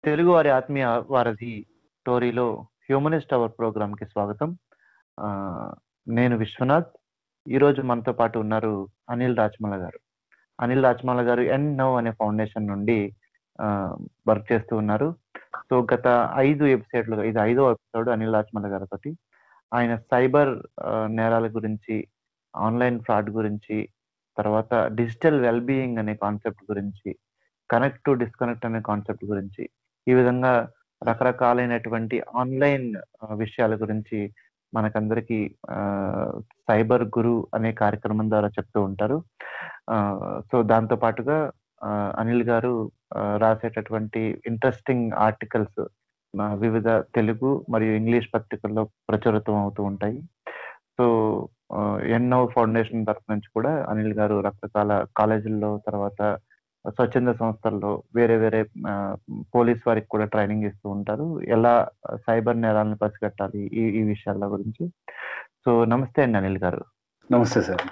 తెలుగు వారి ఆత్మీయ వారధి స్టోరీలో హ్యూమనిస్ట్ అవర్ ప్రోగ్రామ్కి స్వాగతం. ఆ, నేను విశ్వనాథ్. ఈరోజు మనతో పాటు ఉన్నారు అనిల్ రాచమల్ల గారు. అనిల్ రాచమల్ల గారు ఎన్ నవ్ అనే ఫౌండేషన్ నుండి వర్క్ చేస్తూ ఉన్నారు. సో గత 5 ఎపిసోడ్లు, ఇది 5వ ఎపిసోడ్ అనిల్ రాచమల్ల గారితో. ఆయన సైబర్ నేరాల గురించి, ఆన్లైన్ ఫ్రాడ్ గురించి, తర్వాత డిజిటల్ వెల్బీయింగ్ అనే కాన్సెప్ట్ గురించి, కనెక్ట్ టు డిస్కనెక్ట్ అనే కాన్సెప్ట్ గురించి, ఈ విధంగా రకరకాలైనటువంటి ఆన్లైన్ విషయాల గురించి మనకందరికీ సైబర్ గురు అనే కార్యక్రమం ద్వారా చెప్తూ ఉంటారు. సో దాంతో పాటుగా అనిల్ గారు రాసేటటువంటి ఇంట్రెస్టింగ్ ఆర్టికల్స్ వివిధ తెలుగు మరియు ఇంగ్లీష్ పత్రికల్లో ప్రచురితం అవుతూ ఉంటాయి. సో ఎన్నో ఫౌండేషన్ తరఫు నుంచి కూడా అనిల్ గారు రకరకాల కాలేజీల్లో, తర్వాత స్వచ్ఛంద సంస్థల్లో, వేరే వేరే పోలీస్ వారికి కూడా ట్రైనింగ్ ఇస్తూ ఉంటారు, ఎలా సైబర్ నేరాలను పసిగట్టాలి ఈ విషయాల గురించి. సో నమస్తే అండి అనిల్ గారు. నమస్తే సార్.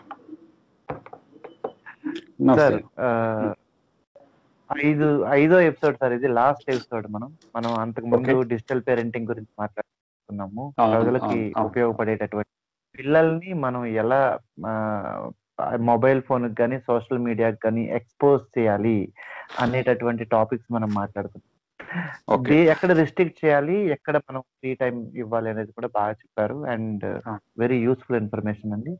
సార్, ఐదో ఎపిసోడ్ సార్, ఇది లాస్ట్ ఎపిసోడ్. మనం అంతకు ముందు డిజిటల్ పేరెంటింగ్ గురించి మాట్లాడుకున్నాము. ప్రజలకి ఉపయోగపడేటటువంటి పిల్లల్ని మనం ఎలా మొబైల్ ఫోన్ కానీ సోషల్ మీడియాకి కానీ ఎక్స్పోజ్ చేయాలి అనేటటువంటి టాపిక్స్ మనం మాట్లాడుతున్నాం. ఎక్కడ రిస్ట్రిక్ట్ చేయాలి, ఎక్కడ మనం ఫ్రీ టైం ఇవ్వాలి అనేది కూడా బాగా చెప్పారు. అండ్ వెరీ యూస్ఫుల్ ఇన్ఫర్మేషన్ అండి.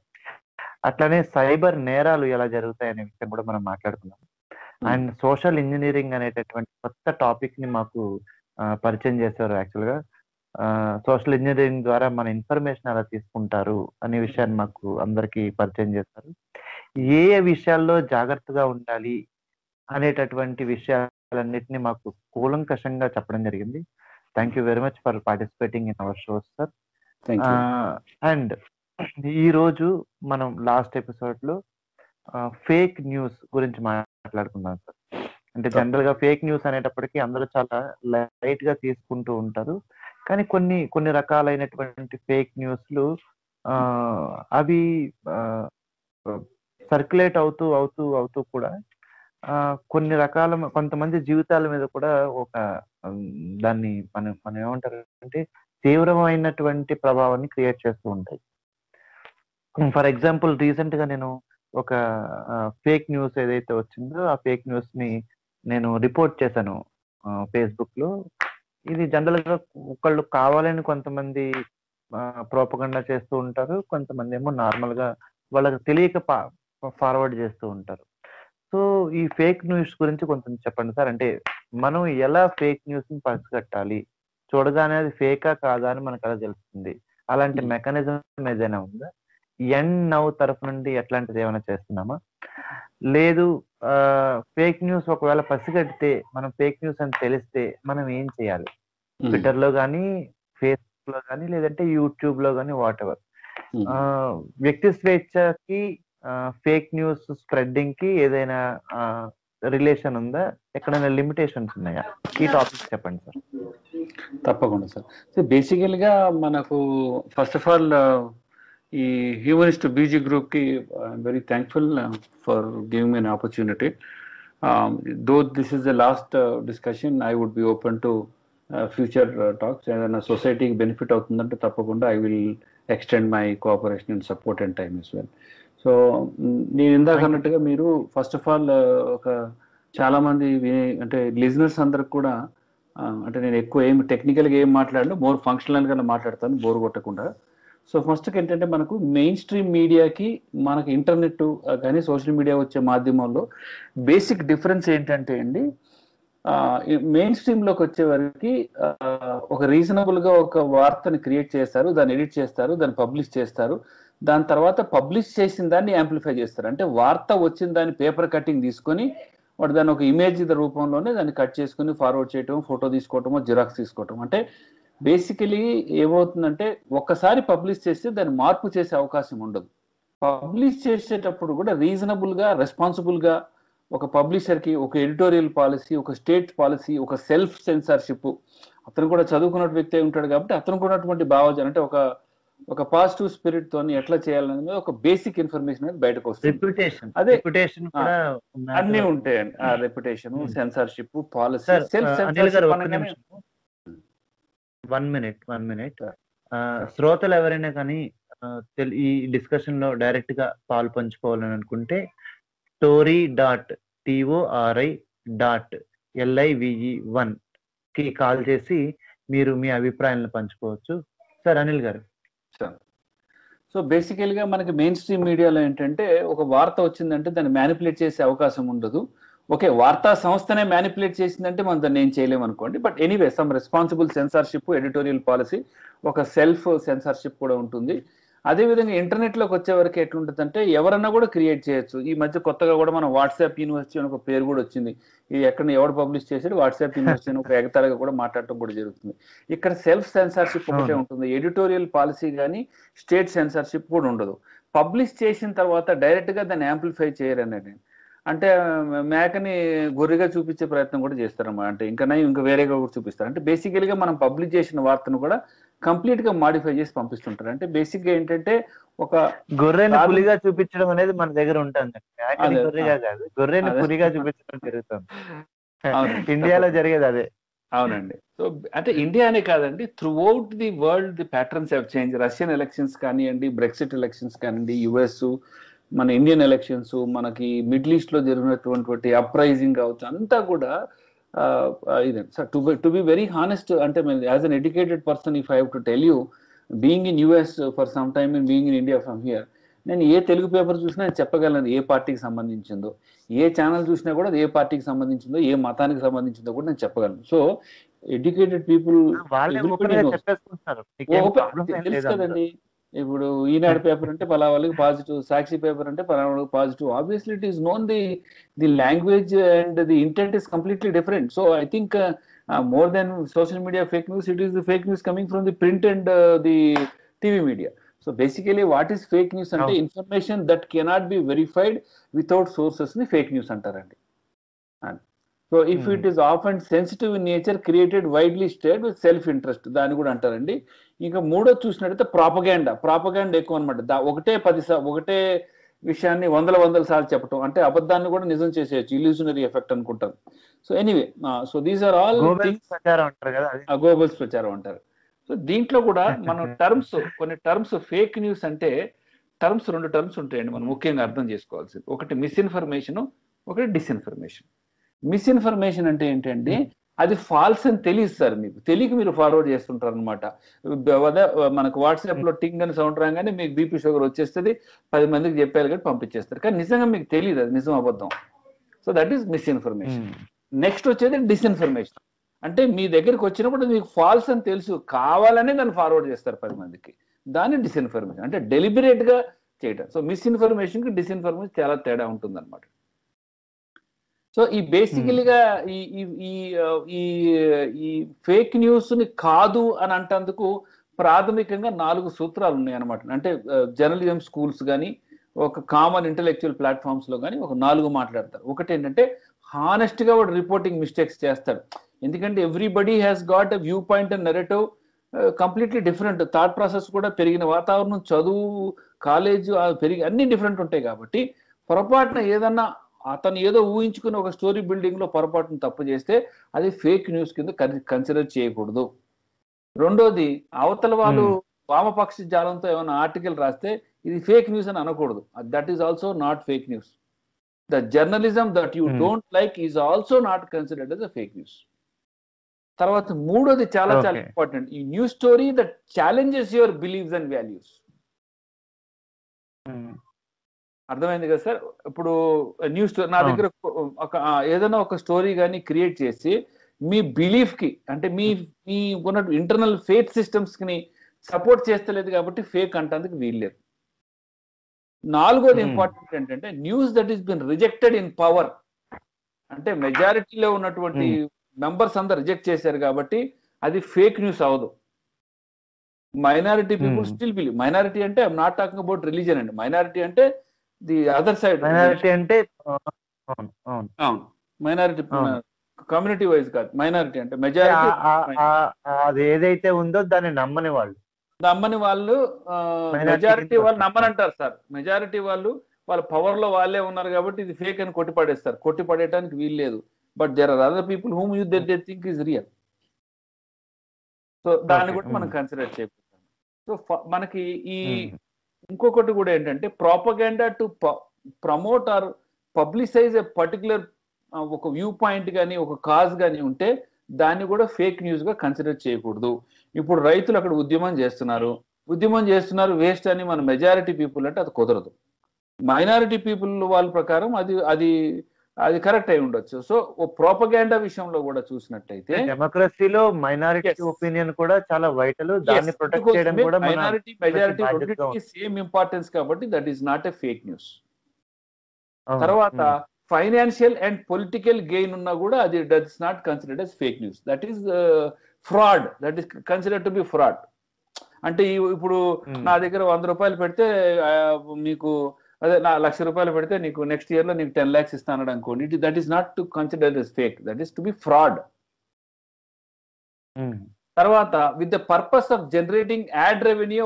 అట్లానే సైబర్ నేరాలు ఎలా జరుగుతాయి అనే విషయం కూడా మనం మాట్లాడుకున్నాం. అండ్ సోషల్ ఇంజనీరింగ్ అనేటటువంటి కొత్త టాపిక్ ని మాకు పరిచయం చేశారు. యాక్చువల్గా సోషల్ ఇంజనీరింగ్ ద్వారా మన ఇన్ఫర్మేషన్ ఎలా తీసుకుంటారు అనే విషయాన్ని మాకు అందరికీ పరిచయం చేస్తారు. ఏ విషయాల్లో జాగ్రత్తగా ఉండాలి అనేటటువంటి విషయాలన్నిటిని మాకు కూలంకషంగా చెప్పడం జరిగింది. Thank you very much for participating in our shows sir. And ఈరోజు మనం లాస్ట్ ఎపిసోడ్లో ఫేక్ న్యూస్ గురించి మాట్లాడుకున్నాం సార్. అంటే జనరల్ గా ఫేక్ న్యూస్ అనేటప్పటికీ అందరూ చాలా లైట్ గా తీసుకుంటూ ఉంటారు. కానీ కొన్ని రకాలైనటువంటి ఫేక్ న్యూస్లు అవి సర్క్యులేట్ అవుతూ అవుతూ అవుతూ కూడా కొన్ని రకాల కొంతమంది జీవితాల మీద కూడా ఒక దాన్ని మనం ఏమంటారు అంటే తీవ్రమైనటువంటి ప్రభావాన్ని క్రియేట్ చేస్తూ ఉంటాయి. ఫర్ ఎగ్జాంపుల్, రీసెంట్ గా నేను ఒక ఫేక్ న్యూస్ ఏదైతే వచ్చిందో ఆ ఫేక్ న్యూస్ ని నేను రిపోర్ట్ చేశాను ఫేస్బుక్ లో. ఇది జనరల్ గా ఒకళ్ళు కావాలని కొంతమంది ప్రోపగండా చేస్తూ ఉంటారు, కొంతమంది ఏమో నార్మల్ గా వాళ్ళకి తెలియక ఫార్వర్డ్ చేస్తూ ఉంటారు. సో ఈ ఫేక్ న్యూస్ గురించి కొంచెం చెప్పండి సార్. అంటే మనం ఎలా ఫేక్ న్యూస్ ని పసిగట్టాలి, చూడగానే అది ఫేకా కాదా అని మనకు ఎలా తెలుస్తుంది? అలాంటి మెకానిజం ఏదైనా ఉందా? ఎన్ నవ్ తరఫు నుండి ఎట్లాంటిది ఏమైనా చేస్తున్నామా? లేదు, ఫేక్ న్యూస్ ఒకవేళ పసిగడితే, మనం ఫేక్ న్యూస్ అని తెలిస్తే మనం ఏం చేయాలి? ట్విట్టర్ లో కానీ, ఫేస్బుక్ లో కానీ, లేదంటే యూట్యూబ్ లో కానీ, వాట్ ఎవర్. వ్యక్తి స్వేచ్ఛకి ఫేక్ న్యూస్ స్ప్రెడ్డింగ్ కి ఏదైనా రిలేషన్ ఉందా? ఎక్కడైనా లిమిటేషన్స్ ఉన్నాయా? ఈ టాపిక్ చెప్పండి సార్. తప్పకుండా సార్. సో బేసికల్ గా మనకు ఫస్ట్ ఆఫ్ ఆల్ ఈ హ్యూమనిస్ట్ బీజీ గ్రూప్ కి I'm very thankful for giving me an opportunity. Though this is the last discussion, I would be open to future talks. ఏదైనా సొసైటీకి benefit అవుతుందంటే తప్పకుండా I will extend my cooperation and support and time as well. So నేను ఇందాక అన్నట్టుగా మీరు first of all ఒక చాలా మంది అంటే లిజనర్స్ అందరికి కూడా అంటే నేను ఎక్కువ ఏం టెక్నికల్గా ఏం మాట్లాడను, మోర్ ఫంక్షనల్గా మాట్లాడతాను బోర్ కొట్టకుండా. సో ఫస్ట్ ఏంటంటే మనకు మెయిన్ స్ట్రీమ్ మీడియాకి మనకి ఇంటర్నెట్ కానీ సోషల్ మీడియా వచ్చే మాధ్యమంలో బేసిక్ డిఫరెన్స్ ఏంటంటే అండి, మెయిన్ స్ట్రీమ్లోకి వచ్చే వరకు ఒక రీజనబుల్గా ఒక వార్తని క్రియేట్ చేస్తారు, దాన్ని ఎడిట్ చేస్తారు, దాన్ని పబ్లిష్ చేస్తారు, దాని తర్వాత పబ్లిష్ చేసిన దాన్ని యాంప్లిఫై చేస్తారు. అంటే వార్త వచ్చిన దాన్ని పేపర్ కటింగ్ తీసుకొని వాడు దాన్ని ఒక ఇమేజ్ రూపంలోనే దాన్ని కట్ చేసుకుని ఫార్వర్డ్ చేయటం, ఫోటో తీసుకోవటమో, జిరాక్స్ తీసుకోవటం. అంటే బేసికలీ ఏమవుతుందంటే ఒక్కసారి పబ్లిష్ చేస్తే దాన్ని మార్పు చేసే అవకాశం ఉండదు. పబ్లిష్ చేసేటప్పుడు కూడా రీజనబుల్గా, రెస్పాన్సిబుల్గా ఒక పబ్లిషర్కి ఒక ఎడిటోరియల్ పాలసీ, ఒక స్టేట్ పాలసీ, ఒక సెల్ఫ్ సెన్సార్షిప్, అతను కూడా చదువుకున్న వ్యక్తి ఉంటాడు కాబట్టి అతను కూడా భావజాలం అంటే ఒక పాజిటివ్ స్పిరిట్ తోని ఎట్లా చేయాలనేది ఒక బేసిక్ ఇన్ఫర్మేషన్ అనేది బయటకు వస్తుంది. రెప్యుటేషన్ అదే రెప్యుటేషన్ కూడా అన్ని ఉంటాయండి. ఆ reputation, censorship, policy, sir self Anil గారు సెన్సార్షిప్ ఒక్క అనగానే నిమిషం, 1 minute. శ్రోతలు ఎవరైనా కానీ ఈ డిస్కషన్ లో డైరెక్ట్ గా పాలు పంచుకోవాలని అనుకుంటే story.tori.live1 కి కాల్ చేసి మీరు మీ అభిప్రాయాలను పంచుకోవచ్చు. సార్ అనిల్ గారు. సో బేసికల్గా మనకి మెయిన్ స్ట్రీమ్ మీడియాలో ఏంటంటే ఒక వార్త వచ్చిందంటే దాన్ని మ్యానిపులేట్ చేసే అవకాశం ఉండదు. ఓకే, వార్తా సంస్థనే మ్యానిపులేట్ చేసిందంటే మనం దాన్ని ఏం చేయలేము అనుకోండి. But anyway some responsible censorship, editorial policy, ఒక సెల్ఫ్ సెన్సార్షిప్ కూడా ఉంటుంది. అదేవిధంగా ఇంటర్నెట్లోకి వచ్చే వరకు ఎట్లుంటుందంటే ఎవరన్నా కూడా క్రియేట్ చేయొచ్చు. ఈ మధ్య కొత్తగా కూడా మనం వాట్సాప్ యూనివర్సిటీ అని ఒక పేరు కూడా వచ్చింది. ఇది ఎక్కడ ఎవరు పబ్లిష్ చేసాడు, వాట్సాప్ యూనివర్సిటీ అని ఒక ఎగతాళిగా కూడా మాట్లాడటం కూడా జరుగుతుంది. ఇక్కడ సెల్ఫ్ సెన్సార్షిప్ ఒకటే ఉంటుంది. ఎడిటోరియల్ పాలసీ కానీ స్టేట్ సెన్సార్షిప్ కూడా ఉండదు. పబ్లిష్ చేసిన తర్వాత డైరెక్ట్గా దాన్ని యాంప్లిఫై చేయరని, అంటే మేకని గొర్రెగా చూపించే ప్రయత్నం కూడా చేస్తారన్నమాట. అంటే ఇంకా వేరేగా కూడా చూపిస్తారు. అంటే బేసికల్గా మనం పబ్లిష్ చేసిన వార్తను కూడా కంప్లీట్ గా మాడిఫై చేసి పంపిస్తుంటారు. అంటే బేసిక్ గా ఏంటంటే ఒక గొర్రెని పులిగా చూపించడం అనేది మన దగ్గర ఉంటుంది. గొర్రెగా కాదు, గొర్రెని పులిగా చూపించడం జరుగుతుంది. ఇండియాలో జరిగేది అదే. అవునండి. సో అంటే ఇండియానే కాదండి, throughout the world the patterns have change. Russian elections కానివ్వండి, బ్రెక్సిట్ ఎలక్షన్స్ కానివ్వండి, యుఎస్, మన ఇండియన్ ఎలక్షన్స్, మనకి మిడిల్ ఈస్ట్ లో జరిగినటువంటి అప్రైజింగ్ కావచ్చు, అంతా కూడా ఇదే sir. To be very honest, అంటే as an educated person, if I have to tell you, being in US for some time and being in India from here, నేను ఏ తెలుగు పేపర్ చూసినా నేను చెప్పగలను ఏ పార్టీకి సంబంధించిందో, ఏ ఛానల్ చూసినా కూడా ఏ పార్టీకి సంబంధించిందో, ఏ మతానికి సంబంధించిందో కూడా నేను చెప్పగలను. సో ఎడ్యుకేటెడ్ పీపుల్ తెలుసు కదండి. ఇప్పుడు ఈనాడు పేపర్ అంటే పలా వాళ్ళకి పాజిటివ్, సాక్షి పేపర్ అంటే పలా వాళ్ళకి positive. Obviously it is known the language and the intent is completely different. So I think more than social media fake news, it is the fake news coming from the print and the TV media. So basically what is fake news అంటే information that cannot be verified without sources ని fake news అంటారండి. So if it is of and sensitive in nature, created widely stayed with self interest, దాన్ని కూడా అంటారండి. ఇంకా మూడో చూసినట్టయితే propaganda ఎక్కువ అనమాట. ఒకటే విషయాన్ని వందల సార్లు చెప్పడం, అంటే అబద్ధాన్ని కూడా నిజం చేసేయచ్చు, ఇల్యూషనరీ ఎఫెక్ట్ అనుకుంటారు. So anyway, so these are all Goebbels ప్రచారం అంటారు. సో దీంట్లో కూడా మనం కొన్ని టర్మ్స్ ఫేక్ న్యూస్ అంటే రెండు టర్మ్స్ ఉంటాయండి మనం ముఖ్యంగా అర్థం చేసుకోవాల్సింది. ఒకటి మిస్ఇన్ఫర్మేషన్, ఒకటి డిస్ఇన్ఫర్మేషన్. మిస్ఇన్ఫర్మేషన్ అంటే ఏంటంటే అది ఫాల్స్ అని తెలియదు సార్, మీకు తెలియక మీరు ఫార్వర్డ్ చేస్తుంటారు అనమాట. మనకు వాట్సాప్ లో టింగ్ అని సౌండ్ రాగానే మీకు బీపీ షుగర్ వచ్చేస్తుంది, 10 మందికి చెప్పారు కానీ పంపించేస్తారు, కానీ నిజంగా మీకు తెలియదు అది నిజం అబద్ధం. So that is misinformation. Next వచ్చేది డిస్ఇన్ఫర్మేషన్. అంటే మీ దగ్గరికి వచ్చినప్పుడు మీకు ఫాల్స్ అని తెలుసు, కావాలనే దాన్ని ఫార్వర్డ్ చేస్తారు 10 మందికి, దాన్ని డిస్ఇన్ఫర్మేషన్ అంటే డెలిబరేట్ గా చేయడం. సో మిస్ఇన్ఫర్మేషన్ కి డిస్ఇన్ఫర్మేషన్ చాలా తేడా ఉంటుంది అనమాట. సో ఈ బేసికలీగా ఈ ఫేక్ న్యూస్ ని కాదు అని అంటందుకు ప్రాథమికంగా 4 సూత్రాలు ఉన్నాయి అనమాట. అంటే జర్నలిజం స్కూల్స్ కానీ, ఒక కామన్ ఇంటెలెక్చువల్ ప్లాట్ఫామ్స్ లో కానీ ఒక 4 మాట్లాడతారు. ఒకటి ఏంటంటే హానెస్ట్ గా వాడు రిపోర్టింగ్ మిస్టేక్స్ చేస్తాడు. ఎందుకంటే everybody has got a view point and narrative completely different. Thought process కూడా పెరిగిన వాతావరణం, చదువు, కాలేజ్ పెరిగి అన్ని డిఫరెంట్ ఉంటాయి. కాబట్టి పొరపాటున ఏదన్నా అతను ఏదో ఊహించుకుని ఒక స్టోరీ బిల్డింగ్ లో పొరపాటును తప్పు చేస్తే అది ఫేక్ న్యూస్ కింద కన్సిడర్ చేయకూడదు. రెండోది, అవతల వాళ్ళు వామపక్ష జాలంతో ఏమైనా ఆర్టికల్ రాస్తే ఇది ఫేక్ న్యూస్ అని అనకూడదు. That is also not fake news. The journalism that you don't like is also not considered as a fake news. తర్వాత మూడోది చాలా ఇంపార్టెంట్, ఈ news story that challenges your believes and values. అర్థమైంది కదా sir? ఇప్పుడు news నా దగ్గర ఏదైనా ఒక స్టోరీ కానీ క్రియేట్ చేసి మీ బిలీఫ్ కి, అంటే మీ ఉన్న ఇంటర్నల్ ఫేత్ సిస్టమ్స్ కి సపోర్ట్ చేస్తలేదు కాబట్టి ఫేక్ అంటందుకు వీల్లేదు. నాలుగోది ఇంపార్టెంట్ ఏంటంటే news that is been rejected in power, అంటే మెజారిటీలో ఉన్నటువంటి మెంబర్స్ అంతా రిజెక్ట్ చేశారు కాబట్టి అది ఫేక్ న్యూస్ అవదు. Minority people still believe. Minority అంటే I'm not talking about religion అండి. మైనారిటీ అంటే ది అదర్ సైడ్. మైనారిటీ అంటే మైనారిటీ కమ్యూనిటీ వైజ్ కాదు, మైనారిటీ అంటే మెజారిటీ అది ఏదైతే ఉందో దాన్ని నమ్మని వాళ్ళు. నమ్మని వాళ్ళు మెజారిటీ వాళ్ళు నమ్మనంటారు సార్. మెజారిటీ వాళ్ళు వాళ్ళ పవర్ లో వాళ్ళే ఉన్నారు కాబట్టి ఇది ఫేక్ అని కొట్టిపడేస్తారు. కొట్టిపడేయడానికి వీలు లేదు. But there are other people whom you they think is real. So దాన్ని కూడా మనం కన్సిడర్ చేయకపోతాం. సో మనకి ఈ ఇంకొకటి కూడా ఏంటంటే propaganda to promote or publicize a particular ఒక వ్యూ పాయింట్ కానీ ఒక కాజ్ కానీ ఉంటే దాన్ని కూడా ఫేక్ న్యూస్ గా కన్సిడర్ చేయకూడదు. ఇప్పుడు రైతులు అక్కడ ఉద్యమం చేస్తున్నారు వేస్ట్ అని మన మెజారిటీ పీపుల్ అంటే అది కుదరదు. మైనారిటీ పీపుల్ వాళ్ళ ప్రకారం అది కరెక్ట్ అయి ఉండొచ్చు. సో ప్రోపగాండా విషయంలో కూడా చూసినట్టయితే డెమోక్రసీలో మైనారిటీ ఒపీనియన్ కూడా చాలా వైటల్. దాన్ని ప్రొటెక్ట్ చేయడం కూడా మైనారిటీ మెజారిటీ రెండింటికి సేమ్ ఇంపార్టెన్స్ కాబట్టి that is not a fake news. తర్వాత ఫైనాన్షియల్ అండ్ పొలిటికల్ గెయిన్ ఉన్నా కూడా అది that's not considered as fake news. That is fraud. That is considered to be fraud. అంటే ఇప్పుడు నా దగ్గర 100 రూపాయలు పెడితే మీకు అదే నా 1,00,000 రూపాయలు పెడితే నీకు నెక్స్ట్ ఇయర్ లో నీకు 10 lakhs ఇస్తాను అనుకోండి. That is not to considered as fake. That is to be fraud. తర్వాత with the purpose of generating ad revenue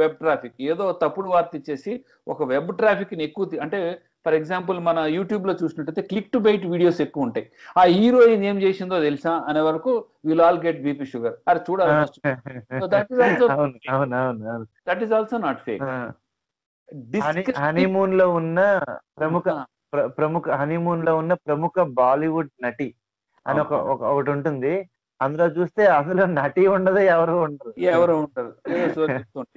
web traffic. ఏదో తప్పుడు వార్త ఇచ్చేసి ఒక వెబ్ ట్రాఫిక్ ని ఎక్కువ అంటే ఫర్ ఎగ్జాంపుల్ మన యూట్యూబ్ లో చూసినట్టయితే క్లిక్ టు బైట్ వీడియోస్ ఎక్కువ ఉంటాయి. ఆ హీరోయిన్ ఏం చేసిందో తెలుసా అనే వరకు will all get BP sugar. అది చూడాలి. That is also not fake. Honeymoon లో ఉన్న ప్రముఖ బాలీవుడ్ నటి అని ఒకటి ఉంటుంది. అందులో చూస్తే అసలు నటి ఉండదు, ఎవరు ఉంటారు.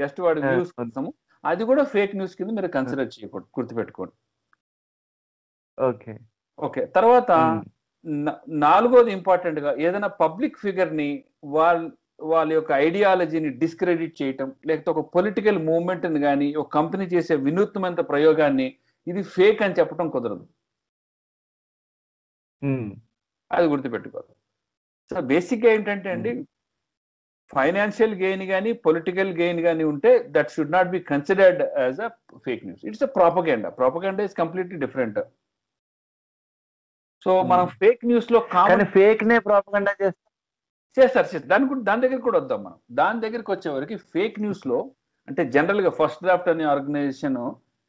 జస్ట్ వాడి వ్యూస్ కోసము. అది కూడా ఫేక్ న్యూస్ కింద మీరు కన్సిడర్ చేయకూడదు, గుర్తుపెట్టుకోండి. ఓకే. తర్వాత 4వది ఇంపార్టెంట్ గా ఏదైనా పబ్లిక్ ఫిగర్ ని వాళ్ళ యొక్క ఐడియాలజీని డిస్క్రెడిట్ చేయటం, లేకపోతే ఒక పొలిటికల్ మూవ్మెంట్ ని కానీ ఒక కంపెనీ చేసే వినూత్నమైన ప్రయోగాన్ని ఇది ఫేక్ అని చెప్పడం కుదరదు. అది గుర్తుపెట్టుకోవాలి. సో బేసిక్ గా ఏంటంటే అండి, ఫైనాన్షియల్ గెయిన్ కానీ పొలిటికల్ గెయిన్ కానీ ఉంటే that should not be considered as a fake news. It's a propaganda. Propaganda is completely different. So మనం ఫేక్ న్యూస్ లో ఫేక్ నే ప్రాపగెండా చేస్తారు. దాని దగ్గర కూడా వద్దాం మనం. దాని దగ్గరికి వచ్చేవరకు ఫేక్ న్యూస్ లో అంటే జనరల్ గా ఫస్ట్ డ్రాఫ్ట్ అనే organization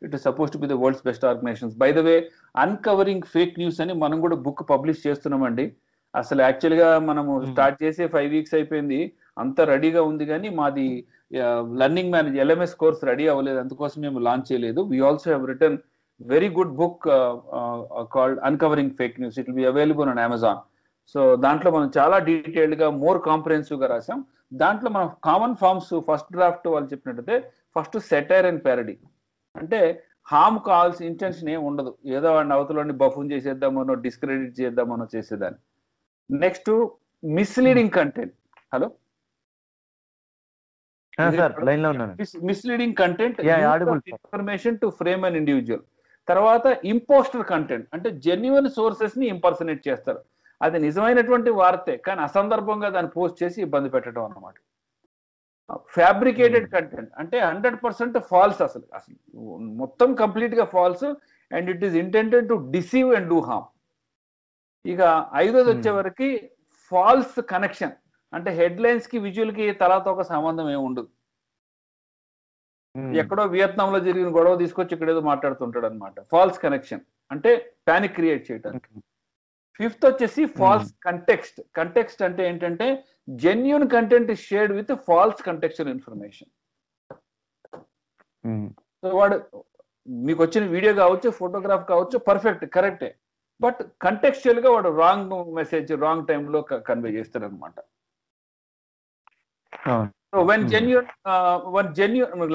it is suppose to be the world's best organizations. By the way uncovering fake news అని మనం కూడా బుక్ పబ్లిష్ చేస్తున్నామండి. అసలు యాక్చువల్ గా మనము స్టార్ట్ చేసే 5 weeks అయిపోయింది. అంతా రెడీగా ఉంది కానీ మాది learning manage LMS course ready అవ్వలేదు, అందుకోసం మేము లాంచ్ చేయలేదు. We also have return very good book called uncovering fake news. It will be available on Amazon. So దాంట్లో మనం చాలా డీటెయిల్డ్ గా మోర్ కాంప్రహెన్సివ్ గా రాసాం. దాంట్లో మనం కామన్ ఫార్మ్స్ ఫస్ట్ డ్రాఫ్ట్ వాళ్ళు చెప్పినట్టయితే ఫస్ట్ సెటైర్ అండ్ ప్యారడీ. అంటే హార్మ్ కావాల్సిన ఇంటెన్షన్ ఏం ఉండదు. ఏదో వాడిని అవతలని బఫూన్ చేసేద్దామనో డిస్క్రెడిట్ చేద్దామనో చేసేదాన్ని. Next misleading content. Hello misleading content, information to frame an individual. తర్వాత ఇంపోస్టర్ కంటెంట్ అంటే జెన్యున్ సోర్సెస్ ని ఇంపర్సనేట్ చేస్తారు. అది నిజమైనటువంటి వార్తే కానీ అసందర్భంగా దాన్ని పోస్ట్ చేసి ఇబ్బంది పెట్టడం అన్నమాట. ఫ్యాబ్రికేటెడ్ కంటెంట్ అంటే 100% ఫాల్స్. అసలు మొత్తం కంప్లీట్ గా false and it is intended to deceive and do harm. ఇక 5వది వచ్చే వరకు ఫాల్స్ కనెక్షన్ అంటే హెడ్లైన్స్ కి విజువల్ కి తలాతో ఒక సంబంధం ఏమి ఉండదు. ఎక్కడో వియత్నాంలో జరిగిన గొడవ తీసుకొచ్చి ఇక్కడ ఏదో మాట్లాడుతుంటాడు అనమాట. ఫాల్స్ కనెక్షన్ అంటే పానిక్ క్రియేట్ చేయడానికి. 5th వచ్చేసి ఫాల్స్ కంటెక్స్ట్. కంటెక్స్ట్ అంటే ఏంటంటే genuine content is shared with false contextual information. So వాడు మీకు వచ్చిన వీడియో కావచ్చు, ఫోటోగ్రాఫ్ కావచ్చు, పర్ఫెక్ట్ కరెక్టే, బట్ కంటెక్చువల్ గా వాడు రాంగ్ మెసేజ్ రాంగ్ టైంలో కన్వే చేస్తాడు అనమాట. సో వెన్ జెన్యూన్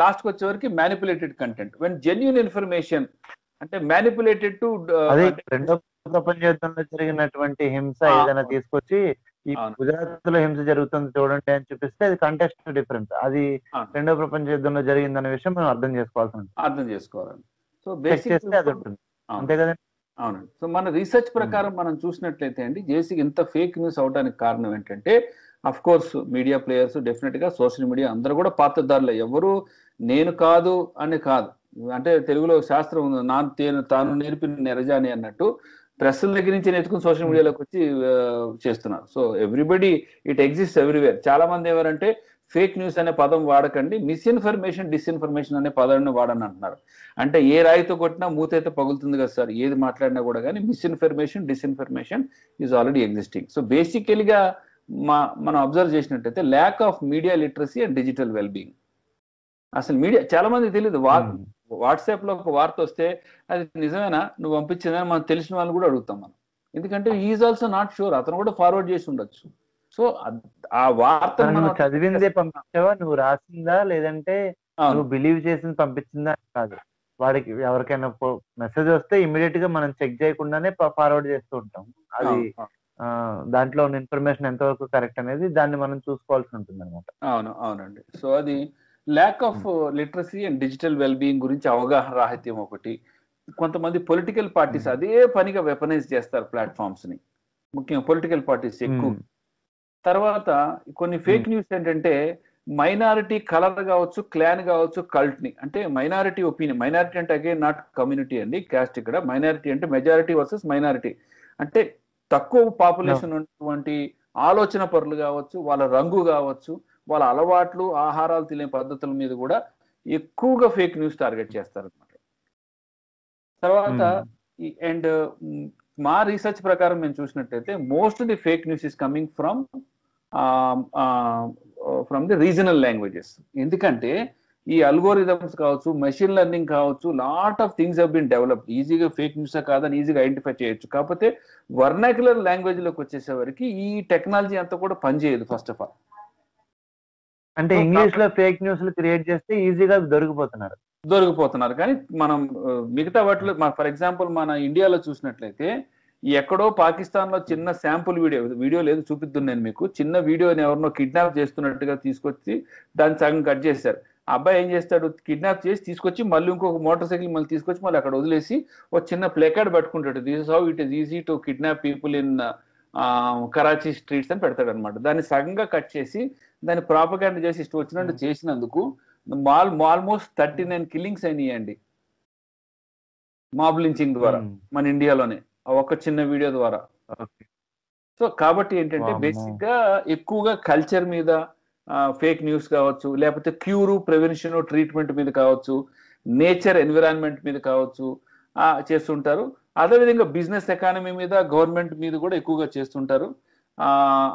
లాస్ట్ కి వచ్చే వరకు manipulated content. When genuine information అంటే మ్యానిపులేటెడ్ టు ప్రపంచ యుద్ధంలో జరిగినటువంటి హింస ఏదైనా తీసుకొచ్చి ఈ గుజరాత్ లో హింస జరుగుతుంది చూడండి అని చూపిస్తే అది కంటెక్స్ట్ డిఫరెన్స్. అది 2వ ప్రపంచ యుద్ధంలో జరిగిందనే విషయం మనం అర్థం చేసుకోవాలి. సో బేసిక్ అది ఉంటుంది, అంతే కదండి. అవునండి. సో మన రీసెర్చ్ ప్రకారం మనం చూసినట్లయితే అండి జేసీ ఇంత ఫేక్ న్యూస్ అవడానికి కారణం ఏంటంటే of course media players, definite గా సోషల్ మీడియా అందరూ కూడా పాత్రదారులే. ఎవరు నేను కాదు అని కాదు. అంటే తెలుగులో శాస్త్రం ఉంది, తాను నేర్పిన నెరజాని అన్నట్టు ప్రెస్ల దగ్గర నుంచి నేర్చుకుని సోషల్ మీడియాలోకి వచ్చి చేస్తున్నారు. So everybody it exist everywhere. చాలా మంది ఎవరంటే ఫేక్ న్యూస్ అనే పదం వాడకండి, మిస్ఇన్ఫర్మేషన్ డిస్ఇన్ఫర్మేషన్ అనే పదాన్ని వాడని అంటున్నారు. అంటే ఏ రాయితో కొట్టినా మూతైతే పగులుతుంది కదా సార్, ఏది మాట్లాడినా కూడా. కానీ misinformation disinformation is already existing. So బేసికలీగా మనం అబ్జర్వ్ చేసినట్టయితే lack of media literacy and digital wellbeing. అసలు మీడియా చాలా మందికి తెలియదు. వాట్సాప్ లో ఒక వార్త వస్తే అది నిజమేనా, నువ్వు పంపించిందని మనం తెలిసిన వాళ్ళు కూడా అడుగుతాం మనం. ఎందుకంటే ఈజ్ ఆల్సో నాట్ షూర్, అతను కూడా ఫార్వర్డ్ చేసి ఉండొచ్చు. సో ఆ వార్త నువ్వు చదివిందే పంపించావా, నువ్వు రాసిందా, లేదంటే నువ్వు బిలీవ్ చేసింది పంపించిందా కాదు. వాడికి ఎవరికైనా మెసేజ్ వస్తే ఇమీడియట్ గా మనం చెక్ చేయకుండానే ఫార్వర్డ్ చేస్తూ ఉంటాం. అది దాంట్లో ఉన్న ఇన్ఫర్మేషన్ ఎంతవరకు కరెక్ట్ అనేది దాన్ని మనం చూసుకోవాల్సి ఉంటుంది అనమాట. అవునండి. సో అది lack of literacy and digital wellbeing గురించి అవగాహన రాహిత్యం ఒకటి. కొంతమంది పొలిటికల్ పార్టీస్ అదే పనిగా వెపనైజ్ చేస్తారు ప్లాట్ఫామ్స్ ని, ముఖ్యంగా పొలిటికల్ పార్టీస్ ఎక్కువ. తర్వాత కొన్ని ఫేక్ న్యూస్ ఏంటంటే మైనారిటీ కలర్ కావచ్చు, క్లాన్ కావచ్చు, కల్ట్ ని, అంటే మైనారిటీ ఒపీనియన్. మైనారిటీ అంటే అగైన్ నాట్ కమ్యూనిటీ అండి, క్యాస్ట్. ఇక్కడ మైనారిటీ అంటే మెజారిటీ వర్సెస్ మైనారిటీ. అంటే తక్కువ పాపులేషన్ ఉన్నటువంటి ఆలోచన పరులు కావచ్చు, వాళ్ళ రంగు కావచ్చు, వాళ్ళ అలవాట్లు, ఆహారాలు తినే పద్ధతుల మీద కూడా ఎక్కువగా ఫేక్ న్యూస్ టార్గెట్ చేస్తారు అనమాట. తర్వాత అండ్ మా రీసెర్చ్ ప్రకారం మేము చూసినట్టయితే most of the fake news is coming from the regional languages. ఎందుకంటే ఈ అల్గోరిథమ్స్ కావచ్చు, మెషిన్ లెర్నింగ్ కావచ్చు, lot of things have been developed. ఈజీగా ఫేక్ న్యూస్ కాదని ఈజీగా ఐడెంటిఫై చేయొచ్చు. కాకపోతే వర్నాక్యులర్ లాంగ్వేజ్ లోకి వచ్చేసేవరకు ఈ టెక్నాలజీ అంతా కూడా పనిచేయదు ఫస్ట్ ఆఫ్ ఆల్. అంటే ఇంగ్లీష్ లో ఫేక్ న్యూస్లు క్రియేట్ చేస్తే ఈజీగా దొరికిపోతున్నారు. కానీ మనం మిగతా వాటిలో ఫర్ ఎగ్జాంపుల్ మన ఇండియాలో చూసినట్లయితే ఎక్కడో పాకిస్తాన్ లో చిన్న శాంపుల్ వీడియో లేదు, చూపిద్దును నేను మీకు. చిన్న వీడియోని ఎవరినో కిడ్నాప్ చేస్తున్నట్టుగా తీసుకొచ్చి దాన్ని సగం కట్ చేశారు. ఆ అబ్బాయి ఏం చేస్తాడు, కిడ్నాప్ చేసి తీసుకొచ్చి మళ్ళీ ఇంకొక మోటార్ సైకిల్ మళ్ళీ తీసుకొచ్చి మళ్ళీ అక్కడ వదిలేసి ఒక చిన్న ప్లేకార్డ్ పట్టుకుంటాడు, this is how it is easy to kidnap people in Karachi streets అని పెడతాడు అనమాట. దాన్ని సగంగా కట్ చేసి దాన్ని ప్రాపగాండా చేసి ఇష్టం వచ్చినట్టు చేసినందుకు ఆల్మోస్ట్ 39 కిల్లింగ్స్ అయినాయండి మాబ్ లించింగ్ ద్వారా మన ఇండియాలోనే, ఒక చిన్న వీడియో ద్వారా. సో కాబట్టి ఏంటంటే బేసిక్ గా ఎక్కువగా కల్చర్ మీద ఫేక్ న్యూస్ కావచ్చు, లేకపోతే క్యూరు, ప్రివెన్షన్, ట్రీట్మెంట్ మీద కావచ్చు, నేచర్ ఎన్విరాన్మెంట్ మీద కావచ్చు చేస్తుంటారు. అదేవిధంగా బిజినెస్ ఎకానమీ మీద, గవర్నమెంట్ మీద కూడా ఎక్కువగా చేస్తుంటారు.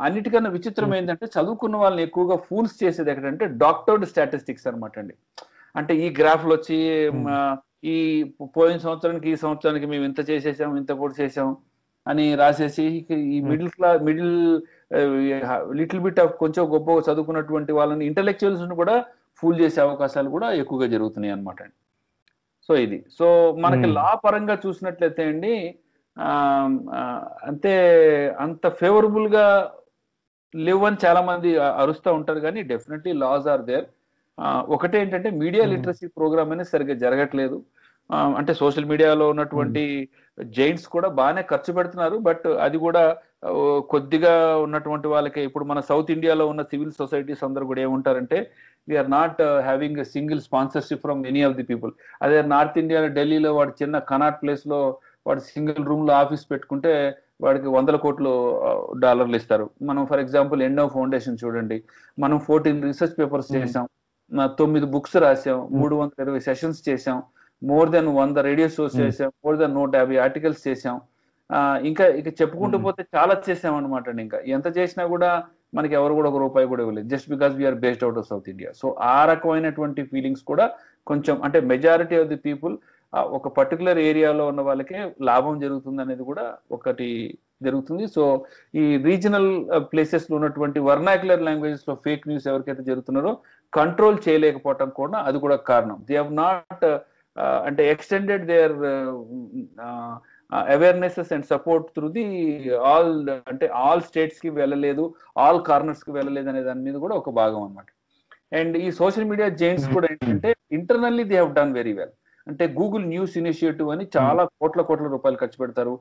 అన్నిటికన్నా విచిత్రం ఏంటంటే చదువుకున్న వాళ్ళని ఎక్కువగా ఫూల్స్ చేసేది ఎక్కడంటే డాక్టర్డ్ స్టాటిస్టిక్స్ అనమాట అండి. అంటే ఈ గ్రాఫ్లు వచ్చి ఈ పోయిన సంవత్సరానికి ఈ సంవత్సరానికి మేము ఇంత చేసేసాం, ఇంత కూడా చేసాం అని రాసేసి ఈ మిడిల్ లిటిల్ బిట్ ఆఫ్ కొంచెం గొప్ప చదువుకున్నటువంటి వాళ్ళని, ఇంటలెక్చువల్స్ కూడా ఫూల్ చేసే అవకాశాలు కూడా ఎక్కువగా జరుగుతున్నాయి అనమాట అండి. సో ఇది మనకి లా పరంగా చూసినట్లయితే అండి అంత ఫేవరబుల్ గా లేవని చాలా మంది అరుస్తూ ఉంటారు. కానీ డెఫినెట్లీ లాస్ ఆర్ దేర్. ఒకటి ఏంటంటే మీడియా లిటరసీ ప్రోగ్రామ్ అనేది సరిగ్గా జరగట్లేదు. అంటే సోషల్ మీడియాలో ఉన్నటువంటి జైంట్స్ కూడా బాగానే ఖర్చు పెడుతున్నారు, బట్ అది కూడా కొద్దిగా ఉన్నటువంటి వాళ్ళకి. ఇప్పుడు మన సౌత్ ఇండియాలో ఉన్న సివిల్ సొసైటీస్ అందరూ కూడా ఏముంటారంటే we are not having a single sponsorship from any of the people. అదే నార్త్ ఇండియా ఢిల్లీలో వాడు చిన్న కనాట్ ప్లేస్ లో వాడు సింగిల్ రూమ్ లో ఆఫీస్ పెట్టుకుంటే వాడికి $100 కోట్లు ఇస్తారు. మనం ఫర్ ఎగ్జాంపుల్ ఎన్నో ఫౌండేషన్ చూడండి, మనం 14 రీసెర్చ్ పేపర్స్ చేసాం, 9 బుక్స్ రాసాం, 320 సెషన్స్ చేసాం, మోర్ దెన్ 100 రేడియో షోస్ చేసాం, మోర్ దెన్ 150 ఆర్టికల్స్ చేసాం. ఇంకా చెప్పుకుంటూ పోతే చాలా చేసాం అనమాట అండి. ఇంకా ఎంత చేసినా కూడా మనకి ఎవరు కూడా ₹1 కూడా ఇవ్వలేదు, just because we're based out of South India. So ఆ రకమైనటువంటి ఫీలింగ్స్ కూడా కొంచెం, అంటే మెజారిటీ ఆఫ్ ది పీపుల్ ఒక పర్టికులర్ ఏరియాలో ఉన్న వాళ్ళకే లాభం జరుగుతుంది అనేది కూడా ఒకటి జరుగుతుంది. సో ఈ రీజనల్ ప్లేసెస్ లో ఉన్నటువంటి వర్నాక్యులర్ లాంగ్వేజెస్ లో ఫేక్ న్యూస్ ఎవరికైతే జరుగుతున్నారో కంట్రోల్ చేయలేకపోవటం కూడా అది కూడా కారణం. దే హావ్ నాట్ అంటే extended their awarenesses and support through the all states కి వెళ్ళలేదు, ఆల్ కార్నర్స్ కి వెళ్ళలేదు అనే దాని మీద కూడా ఒక భాగం అనమాట. అండ్ ఈ సోషల్ మీడియా జైంట్స్ కూడా ఏంటంటే internally they have done very well. అంటే గూగుల్ న్యూస్ ఇనిషియేటివ్ అని చాలా కోట్ల రూపాయలు ఖర్చు పెడతారు,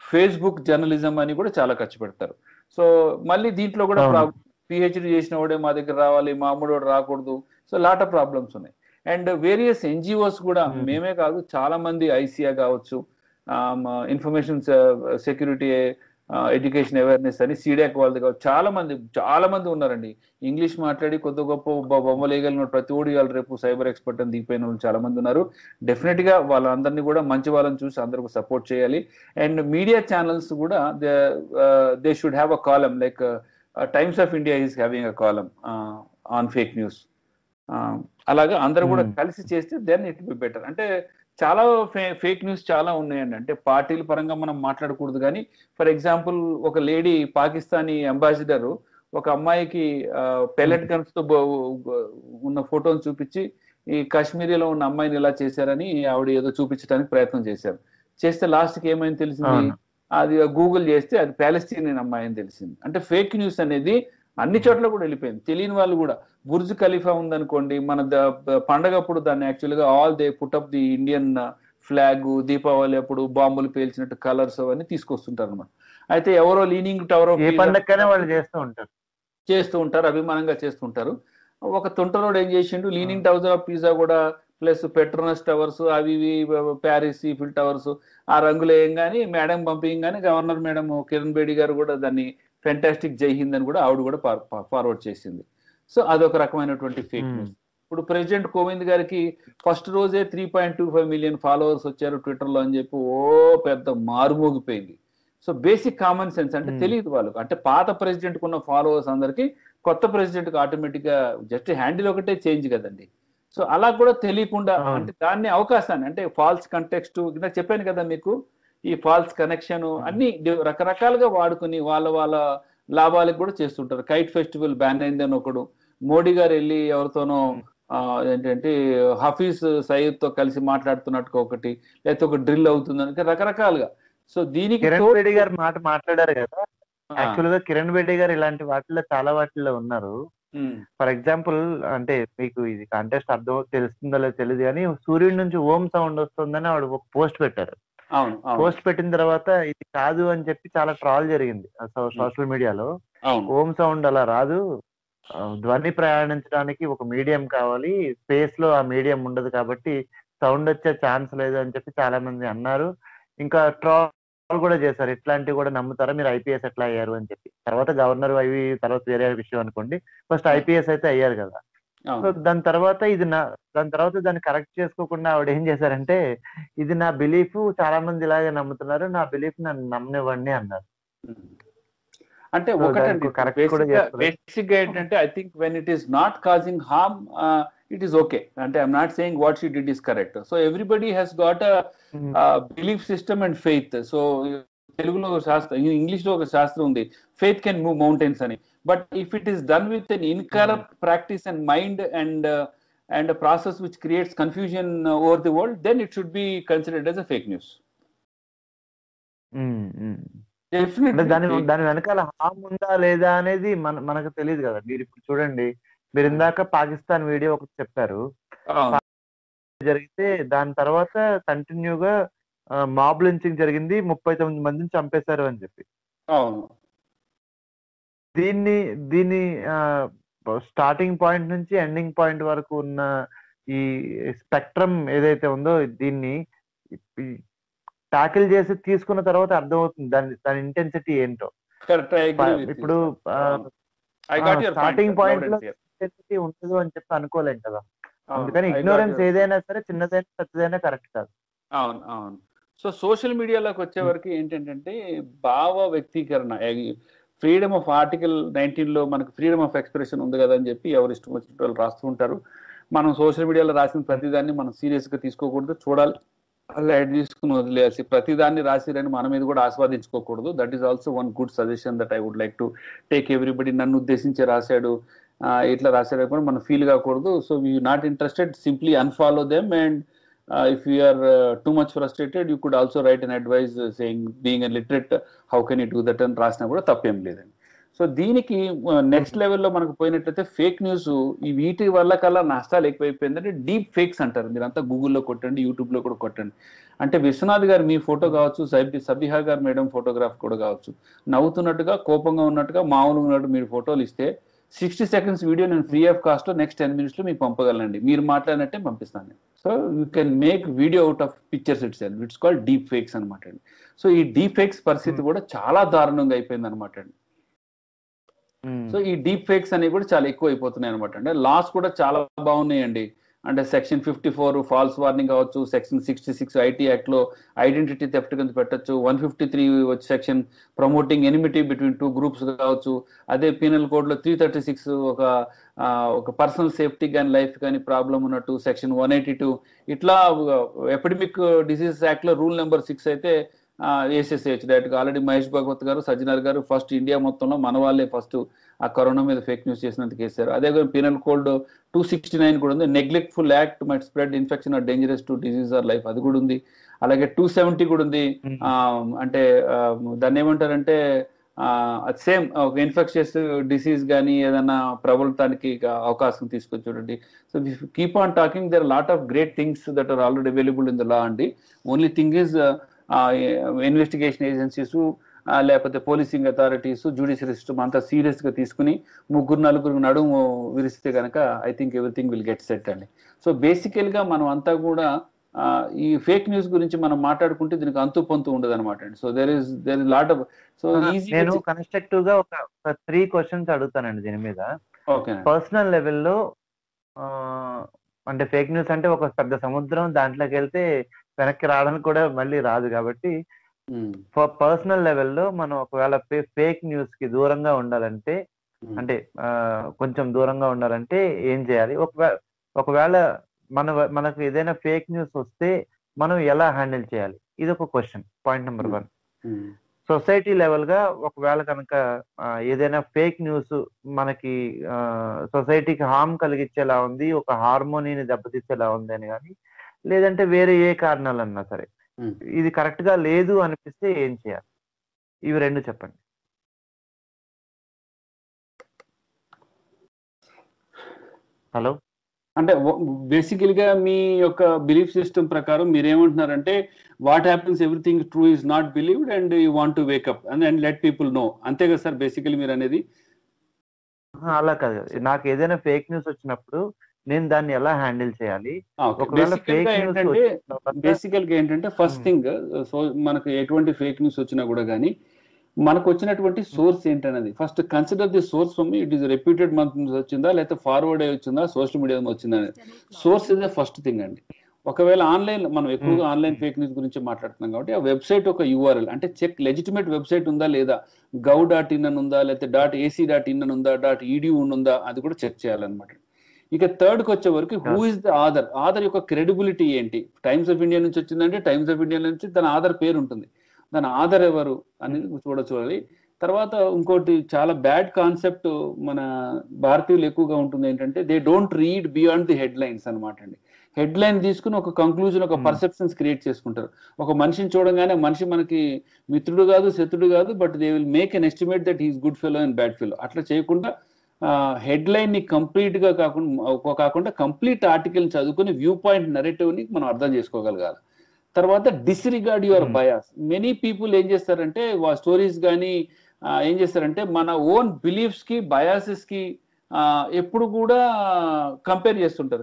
ఫేస్బుక్ జర్నలిజం అని కూడా చాలా ఖర్చు పెడతారు. సో మళ్ళీ దీంట్లో కూడా పిహెచ్డి చేసిన వాడే మా దగ్గర రావాలి, మా అమ్ముడు రాకూడదు. సో లాట్ ఆఫ్ ప్రాబ్లమ్స్ ఉన్నాయి. అండ్ వేరియస్ ఎన్జిఓస్ కూడా, మేమే కాదు చాలా మంది, ఐసియా కావచ్చు, ఇన్ఫర్మేషన్ సెక్యూరిటీ ఎడ్యుకేషన్ అవేర్నెస్ అని సీడాక్ వాళ్ళది చాలా మంది ఉన్నారండి. ఇంగ్లీష్ మాట్లాడి కొద్ది గొప్ప బొమ్మలు వేయగలిగిన ప్రతి ఓడి వాళ్ళు రేపు సైబర్ ఎక్స్పర్ట్ అని దిగిపోయిన వాళ్ళు చాలా మంది ఉన్నారు. డెఫినెట్ గా వాళ్ళందరినీ కూడా మంచి వాళ్ళని చూసి అందరికి సపోర్ట్ చేయాలి. అండ్ మీడియా ఛానల్స్ కూడా they should have a column like times of India is having a column on fake news. అలాగా అందరూ కూడా కలిసి చేస్తే దెన్ ఇట్ బి బెటర్. అంటే చాలా ఫేక్ న్యూస్ చాలా ఉన్నాయండి. అంటే పార్టీల పరంగా మనం మాట్లాడకూడదు, కానీ ఫర్ ఎగ్జాంపుల్ ఒక లేడీ పాకిస్తానీ అంబాసిడర్ ఒక అమ్మాయికి పెల్లెట్ గన్స్ తో ఉన్న ఫోటోని చూపించి ఈ కాశ్మీరీలో ఉన్న అమ్మాయిని ఇలా చేశారని ఆవిడ ఏదో చూపించడానికి ప్రయత్నం చేశారు. చేస్తే లాస్ట్కి ఏమైంది తెలిసింది, అది గూగుల్ చేస్తే అది ప్యాలెస్తీనియన్ అమ్మాయి అని తెలిసింది. అంటే ఫేక్ న్యూస్ అనేది అన్ని చోట్ల కూడా వెళ్ళిపోయింది. తెలియని వాళ్ళు కూడా బుర్జ్ ఖలీఫా ఉందనుకోండి, మన పండగప్పుడు దాన్ని యాక్చువల్గా all they put up the Indian flag, Deepavali అప్పుడు బాంబులు పేల్చినట్టు కలర్స్ అవన్నీ తీసుకొస్తుంటారు అనమాట. అయితే ఎవరో లీనింగ్ టవర్ ఆఫ్ వాళ్ళు చేస్తూ ఉంటారు, అభిమానంగా చేస్తుంటారు. ఒక తొంటరోడు ఏం చేసిండు, లీనింగ్ టవర్ ఆఫ్ పిజ్జా కూడా ప్లస్ పెట్రోనస్ టవర్స్ అవి ఇవి ప్యారిస్ ఈఫిల్ టవర్స్ ఆ రంగులు వేయంగానే మేడం పంపించగానే గవర్నర్ మేడం కిరణ్ బేడి గారు కూడా దాన్ని ఫెంటాస్టిక్ జై హింద్ అని కూడా ఆవిడ కూడా ఫార్వర్డ్ చేసింది. సో అదొక రకమైనటువంటి ఫేక్ న్యూస్. ఇప్పుడు ప్రెసిడెంట్ కోవింద్ గారికి ఫస్ట్ రోజే 3.25 మిలియన్ ఫాలోవర్స్ వచ్చారు ట్విట్టర్లో అని చెప్పి పెద్ద మారుమోగిపోయింది. సో బేసిక్ కామన్ సెన్స్ అంటే తెలియదు వాళ్ళకు. అంటే పాత ప్రెసిడెంట్ కున్న ఫాలోవర్స్ అందరికి కొత్త ప్రెసిడెంట్ కి ఆటోమేటిక్ గా జస్ట్ హ్యాండిల్ ఒకటే చేంజ్ కదండి. సో అలా కూడా తెలియకుండా అంటే దాన్ని అవకాశాన్ని అంటే ఫాల్స్ కంటెక్స్ట్ ఇందాక చెప్పాను కదా మీకు, ఈ ఫాల్స్ కనెక్షన్ అన్ని రకరకాలుగా వాడుకుని వాళ్ళ లాభాలకు కూడా చేస్తుంటారు. కైట్ ఫెస్టివల్ బ్యాన్ అయిందని ఒకడు, మోడీ గారు వెళ్ళి ఎవరితోనో ఏంటంటే హఫీజ్ సయీద్ తో కలిసి మాట్లాడుతున్నట్టుగా ఒకటి, లేకపోతే ఒక డ్రిల్ అవుతుందని రకరకాలుగా. సో దీనికి కిరణ్ బేడి గారు మాట్లాడారు కదా, యాక్చువల్ గా కిరణ్ బేడి గారు ఇలాంటి వాటిల్లో చాలా వాటిల్లో ఉన్నారు. ఫర్ ఎగ్జాంపుల్ అంటే మీకు ఇది కాంటెస్ట్ అర్థం తెలుస్తుందో లేదో తెలియదు కానీ సూర్యుడి నుంచి ఓం సౌండ్ వస్తుందని ఆవిడ ఒక పోస్ట్ పెట్టారు. పోస్ట్ పెట్టిన తర్వాత ఇది కాదు అని చెప్పి చాలా ట్రాల్ జరిగింది సోషల్ మీడియాలో. ఓం సౌండ్ అలా రాదు, ధ్వని ప్రయాణించడానికి ఒక మీడియం కావాలి, స్పేస్ లో ఆ మీడియం ఉండదు కాబట్టి సౌండ్ వచ్చే ఛాన్స్ లేదు అని చెప్పి చాలా మంది అన్నారు. ఇంకా ట్రాల్ కూడా చేశారు, ఇట్లాంటివి కూడా నమ్ముతారా మీరు, ఐపీఎస్ ఎట్లా అయ్యారు అని చెప్పి. తర్వాత గవర్నర్ అవి తర్వాత వేరే విషయం అనుకోండి, ఫస్ట్ ఐపీఎస్ అయితే అయ్యారు కదా. సో దాని తర్వాత దాన్ని కరెక్ట్ చేసుకోకుండా ఆవిడ ఏం చేశారంటే, ఇది నా బిలీఫ్, చాలా మంది ఇలాగే నమ్ముతున్నారు, నా బిలీఫ్ నన్ను నమ్మనివ్వండి అన్నారు. అంటే ఒకటండి బేసిక్ గా ఏంటంటే I think when it is not causing harm it is okay. And I'm not saying what she did is correct. So everybody has got a belief system and faith. So Telugulo shastra, in English lo oka shastra undi, faith can move mountains ani. But if it is done with an incorrupt practice and mind and a process which creates confusion over the world, then it should be considered as a fake news. Definitely. దాని వెనకాల హామ్ ఉందా లేదా అనేది మనకు తెలియదు కదా. మీరు ఇప్పుడు చూడండి, మీరు ఇందాక పాకిస్తాన్ వీడియో ఒకటి చెప్పారు, జరిగితే దాని తర్వాత కంటిన్యూగా మాబ్ లించింగ్ జరిగింది, 39 మందిని చంపేశారు అని చెప్పి. దీన్ని స్టార్టింగ్ పాయింట్ నుంచి ఎండింగ్ పాయింట్ వరకు ఉన్న ఈ స్పెక్ట్రమ్ ఏదైతే ఉందో దీన్ని టాకిల్ చేసి తీసుకున్న తర్వాత అర్థమవుతుంది దాని ఇంటెన్సిటీ ఏంటో. ఇప్పుడు స్టార్టింగ్ పాయింట్ లో ఉండదు అని చెప్పి అనుకోలేం కదా. అందుకని ఇగ్నోరెన్స్ ఏదైనా సరే, చిన్నదైనా పెద్దదైనా కరెక్ట్ కాదు. అవును. సో సోషల్ మీడియాలోకి వచ్చే వరకు ఏంటంటే భావ వ్యక్తీకరణ, ఫ్రీడమ్ ఆఫ్ ఆర్టికల్ 19 లో మనకు ఫ్రీడమ్ ఆఫ్ ఎక్స్ప్రెషన్ ఉంది కదా అని చెప్పి ఎవరు ఇష్టం వచ్చినట్టు వాళ్ళు రాస్తూ ఉంటారు. మనం సోషల్ మీడియాలో రాసిన ప్రతిదాన్ని మనం సీరియస్ గా తీసుకోకూడదు, చూడాలి, లైట్ తీసుకుని వదిలేసి ప్రతిదాన్ని రాసిరని మన మీద కూడా ఆస్వాదించుకోకూడదు. That is also one good suggestion that I would like to take. Everybody నన్ను ఉద్దేశించి రాశాడు, ఇట్లా రాశాడు కూడా మనం ఫీల్ కాకూడదు. So we not interested, simply unfollow them. And if you are too much frustrated, you could also write an advice saying being a literate, how can you do that అని రాసినా కూడా తప్పేం లేదండి. సో దీనికి next లెవెల్లో మనకు పోయినట్లయితే fake news ఈ వీటి వల్ల కల్లా నష్టాలు ఎక్కువైపోయిందంటే డీప్ ఫేక్స్ అంటారు. మీరంతా గూగుల్లో కొట్టండి, యూట్యూబ్లో కూడా కొట్టండి. అంటే విశ్వనాథ్ గారు మీ ఫోటో కావచ్చు, సబిహా గారు మేడం ఫోటోగ్రాఫ్ కూడా కావచ్చు, నవ్వుతున్నట్టుగా కోపంగా ఉన్నట్టుగా మామూలుగా ఉన్నట్టు మీరు ఫోటోలు ఇస్తే 60 seconds వీడియో నేను ఫ్రీ ఆఫ్ కాస్ట్ లో నెక్స్ట్ 10 minutes లో మీకు పంపగలనండి, మీరు మాట్లాడినట్టే పంపిస్తాను. So you can make video out of pictures it self. It's called deep fakes అనమాట అండి. సో ఈ డీప్ ఫేక్స్ పరిస్థితి కూడా చాలా దారుణంగా అయిపోయింది అనమాట అండి. సో ఈ డీప్ ఫేక్స్ అనేవి కూడా చాలా ఎక్కువ అయిపోతున్నాయి అనమాట అండి. లాస్ కూడా చాలా బాగున్నాయండి. అంటే సెక్షన్ 54 ఫాల్స్ వార్నింగ్ కావచ్చు, సెక్షన్ 66 ఐటీ యాక్ట్ లో ఐడెంటిటీ థెఫ్ట్ కింద పెట్టచ్చు, 153 section promoting enmity between 2 groups కావచ్చు. అదే పీనల్ కోడ్ లో 336 ఒక పర్సనల్ సేఫ్టీ కానీ లైఫ్ కానీ ప్రాబ్లం ఉన్నట్టు సెక్షన్ 182. ఇట్లా ఎపిడమిక్ డిసీజెస్ యాక్ట్ లో రూల్ నెంబర్ 6 అయితే వేసేసేయచ్చు డైరెక్ట్గా. ఆల్రెడీ మహేష్ భగవత్ గారు, సజ్జనర్ గారు ఫస్ట్ ఇండియా మొత్తంలో మన వాళ్ళే ఫస్ట్ ఆ కరోనా మీద ఫేక్ న్యూస్ చేసినందుకు వేశారు. అదే పీనల్ కోడ్ 269 కూడా ఉంది, neglectful act might spread infection or dangerous to disease or life, అది కూడా ఉంది. అలాగే 270 కూడా ఉంది. అంటే దాన్ని ఏమంటారంటే సేమ్ ఒక ఇన్ఫెక్షన్స్ డిసీజ్ కానీ ఏదైనా ప్రబలతానికి అవకాశం తీసుకొని చూడండి. So keep on talking, there lot of great things that are already available in the law అండి. Only thing is investigation agencies, లేకపోతే పోలీసింగ్ అథారిటీస్, జ్యుడిషియరీ సిస్టమ్ అంతా సీరియస్ గా తీసుకుని 3-4 నడుము విరిస్తే కనుక I think everything will get set అండి. So బేసికల్ గా మనం అంతా కూడా ఈ ఫేక్ న్యూస్ గురించి మనం మాట్లాడుకుంటే దీనికి అంతు పొంతు ఉండదు అనమాట అండి. So there is lot of so easy. నేను కన్స్ట్రక్టివ్ గా ఒక 3 క్వశ్చన్స్ అడుగుతానండి దీని మీద. పర్సనల్ లెవెల్లో అంటే ఫేక్ న్యూస్ అంటే ఒక పెద్ద సముద్రం, దాంట్లోకి వెళ్తే వెనక్కి రావడానికి కూడా మళ్ళీ రాదు. కాబట్టి పర్సనల్ లెవెల్లో మనం ఒకవేళ ఫేక్ న్యూస్ కి దూరంగా ఉండాలంటే, అంటే కొంచెం దూరంగా ఉండాలంటే ఏం చేయాలి? ఒకవేళ మనకు ఏదైనా ఫేక్ న్యూస్ వస్తే మనం ఎలా హ్యాండిల్ చేయాలి? ఇది ఒక question, point number 1. Society level గా ఒకవేళ కనుక ఏదైనా ఫేక్ న్యూస్ మనకి సొసైటీకి హార్మ్ కలిగించేలా ఉంది, ఒక హార్మోనీని దెబ్బతీసేలా ఉంది అని కానీ, లేదంటే వేరే ఏ కారణాలన్నా సరే ఇది కరెక్ట్ గా లేదు అనిపిస్తే ఏం చేయాలి? ఇవి 2 చెప్పండి. హలో. అంటే బేసికల్ గా మీ యొక్క బిలీఫ్ సిస్టమ్ ప్రకారం మీరేమంటున్నారంటే what happens everything true is not believed and you want to wake up and let people know, అంతే కదా సార్ బేసికలీ మీరు అనేది? అలా కాదు, నాకు ఏదైనా ఫేక్ న్యూస్ వచ్చినప్పుడు నేను దాన్ని ఎలా హ్యాండిల్ చేయాలి? బేసికల్ గా ఏంటంటే ఫస్ట్ థింగ్, సో మనకు ఎటువంటి ఫేక్ న్యూస్ వచ్చినా కూడా కానీ మనకు వచ్చినటువంటి సోర్స్ ఏంటనేది first consider the source from it is reputed month నుంచి వచ్చిందా, లేకపోతే ఫార్వర్డ్ అయ్యి వచ్చిందా, సోషల్ మీడియా వచ్చిందా అనేది. Source is the first thing అండి. ఒకవేళ ఆన్లైన్, మనం ఎక్కువగా ఆన్లైన్ ఫేక్ న్యూస్ గురించి మాట్లాడుతున్నాం కాబట్టి ఆ వెబ్సైట్ ఒక యూఆర్ఎల్ అంటే చెక్, లెజిటిమేట్ వెబ్సైట్ ఉందా లేదా, gov.in అని ఉందా, లేకపోతే .ac.in అని ఉందా, .edu ఉందా, అది కూడా చెక్ చేయాలన్నమాట. ఇక థర్డ్కి వచ్చే వరకు who is the author, author యొక్క క్రెడిబిలిటీ ఏంటి? టైమ్స్ ఆఫ్ ఇండియా నుంచి వచ్చిందంటే టైమ్స్ ఆఫ్ ఇండియా నుంచి తన ఆధార్ పేరు ఉంటుంది, దాని ఆధార్ ఎవరు అనేది చూడాలి. తర్వాత ఇంకోటి చాలా బ్యాడ్ కాన్సెప్ట్ మన భారతీయులు ఎక్కువగా ఉంటుంది ఏంటంటే they don't read beyond the head lines అనమాట అండి. హెడ్ లైన్ తీసుకుని ఒక కంక్లూజన్, ఒక పర్సెప్షన్స్ క్రియేట్ చేసుకుంటారు. ఒక మనిషిని చూడగానే మనిషి మనకి మిత్రుడు కాదు, శత్రుడు కాదు, but they will make an estimate that he's good fellow and bad fellow. అట్లా చేయకుండా హెడ్ లైన్ ని కంప్లీట్ గా కాకుండా కంప్లీట్ ఆర్టికల్ చదువుకుని వ్యూ పాయింట్ నెరేటివ్ ని మనం అర్థం చేసుకోగలగాలి. తర్వాత disregard your bias. Many people ఏం చేస్తారంటే స్టోరీస్ కానీ ఏం చేస్తారంటే మన ఓన్ బిలీఫ్స్ కి బయాసెస్ కి ఎప్పుడు కూడా కంపేర్ చేస్తుంటారు.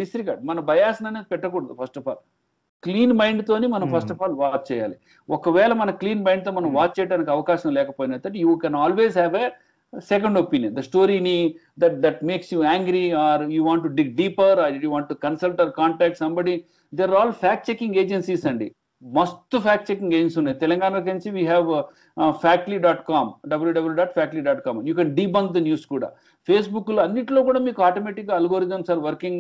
డిస్రిగార్డ్, మన బయాస్ అనేది పెట్టకూడదు. First of all clean mind తోని మనం ఫస్ట్ ఆఫ్ ఆల్ వాచ్ చేయాలి. ఒకవేళ మన క్లీన్ మైండ్ తో మనం వాచ్ చేయడానికి అవకాశం లేకపోయినా you can always have a second opinion. The story that makes you angry, or you want to dig deeper, or you want to consult or contact somebody, they're all fact checking agencies andi. Must fact checking agencies unnai. Telangana kenchi we have factly.com, www.factly.com. You can debunk the news kuda. Facebook lo annitlo kuda meeku automatic algorithms are working.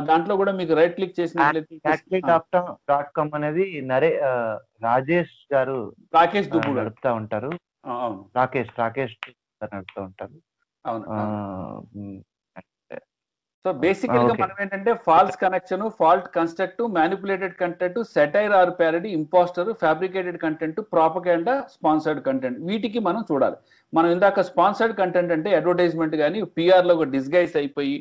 Dantlo kuda meeku right click chesinatlaithe factly.com అనేది రాజేష్ గారు, రాకేష్ దుబ్బు నడుపుతా ఉంటారు. రాకేష్ నడుపుతూ ఉంటారు. So బేసికల్ గా మనం ఏంటంటే false connection, fault construct, manipulated content, satire or parody, impostor, fabricated content, propaganda, sponsored content, వీటికి మనం చూడాలి. మనం ఇందాక స్పాన్సర్డ్ కంటెంట్ అంటే అడ్వర్టైజ్మెంట్ కానీ పిఆర్ లో డిస్గైజ్ అయిపోయి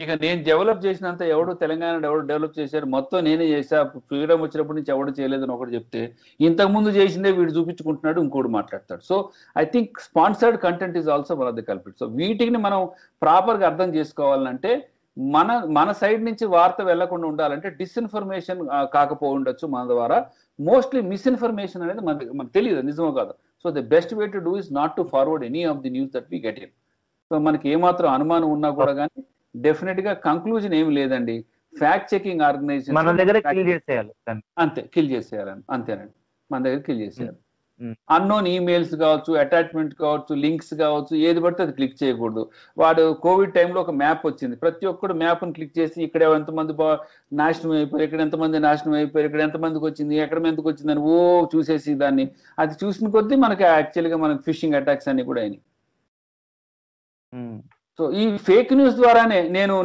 ఇక నేను డెవలప్ చేసినంత ఎవడు తెలంగాణ ఎవడు డెవలప్ చేశారు, మొత్తం నేనే చేసా, ఫ్రీడమ్ వచ్చినప్పటి నుంచి ఎవడు చేయలేదని ఒకటి చెప్తే ఇంతకుముందు చేసిందే వీడు చూపించుకుంటున్నాడు, ఇంకోటి మాట్లాడతాడు. So I think sponsored content is also one of the కల్పిట్. So వీటిని మనం ప్రాపర్గా అర్థం చేసుకోవాలంటే మన సైడ్ నుంచి వార్త వెళ్లకుండా ఉండాలంటే డిస్ఇన్ఫర్మేషన్ కాకపో ఉండొచ్చు మన ద్వారా, మోస్ట్లీ మిస్ఇన్ఫర్మేషన్ అనేది మనకు తెలియదు నిజమో కాదు. So the best way to do is not to forward any of the news that we get in. So మనకి ఏమాత్రం అనుమానం ఉన్నా కూడా కానీ డెఫినెట్ గా కంక్లూజన్ ఏమి లేదండి, ఫ్యాక్ట్ చెకింగ్ ఆర్గనైజేషన్ మన దగ్గర కిల్ చేసేయాలి అంతే, కిల్ చేసేయాలని అంతేనండి, మన దగ్గర కిల్ చేసేయాలి. అన్నోన్ ఈమెయిల్స్ కావచ్చు, అటాచ్మెంట్ కావచ్చు, లింక్స్ కావచ్చు, ఏది పడితే అది క్లిక్ చేయకూడదు. వాడు కోవిడ్ టైంలో ఒక మ్యాప్ వచ్చింది, ప్రతి ఒక్కడు మ్యాప్ని క్లిక్ చేసి ఇక్కడ ఎంతమంది నాశనం అయిపోయారు, ఇక్కడ ఎంతమంది నాశనం అయిపోయారు, ఇక్కడ ఎంతమందికి వచ్చింది, ఎక్కడ ఎంతకు వచ్చిందని చూసేసి దాన్ని అది చూసిన కొద్దీ మనకి యాక్చువల్గా మనకి ఫిషింగ్ అటాక్స్ అన్ని కూడా అయినాయి. సో ఈ ఫేక్ న్యూస్ ద్వారానే నేను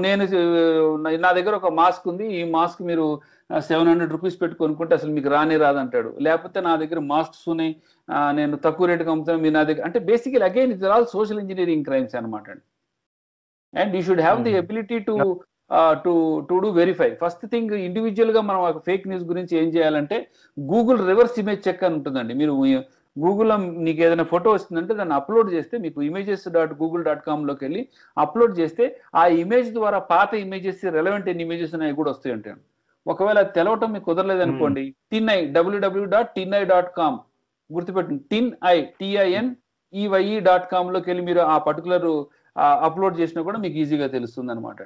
నా దగ్గర ఒక మాస్క్ ఉంది, ఈ మాస్క్ మీరు 700 రూపీస్ పెట్టి కొనుక్కుంటే అసలు మీకు రానే రాదంటాడు. లేకపోతే నా దగ్గర మాస్క్స్ ఉన్నాయి, నేను తక్కువ రేటుకి అమ్ముతాను, మీరు నా దగ్గర అంటే basically again it's all social engineering crimes అనమాట అండి. And you should have the ability to do verify. First thing individual గా మనం ఫేక్ న్యూస్ గురించి ఏం చేయాలంటే గూగుల్ రివర్స్ ఇమేజ్ చెక్ అని ఉంటుందండి. మీరు గూగుల్లో మీకు ఏదైనా ఫోటో వస్తుందంటే దాన్ని అప్లోడ్ చేస్తే మీకు images.google.com లోకి వెళ్ళి అప్లోడ్ చేస్తే ఆ ఇమేజ్ ద్వారా పాత ఇమేజెస్ రెలవెంట్ ఎన్ని ఇమేజెస్ ఉన్నాయి కూడా వస్తాయి అంటాను. ఒకవేళ అది తెలవటం మీకు కుదరలేదు అనుకోండి, www.tinai.com గుర్తుపెట్టండి, TINEYE.com లోకి వెళ్ళి మీరు ఆ పర్టికులర్ అప్లోడ్ చేసినా కూడా మీకు ఈజీగా తెలుస్తుంది అనమాట.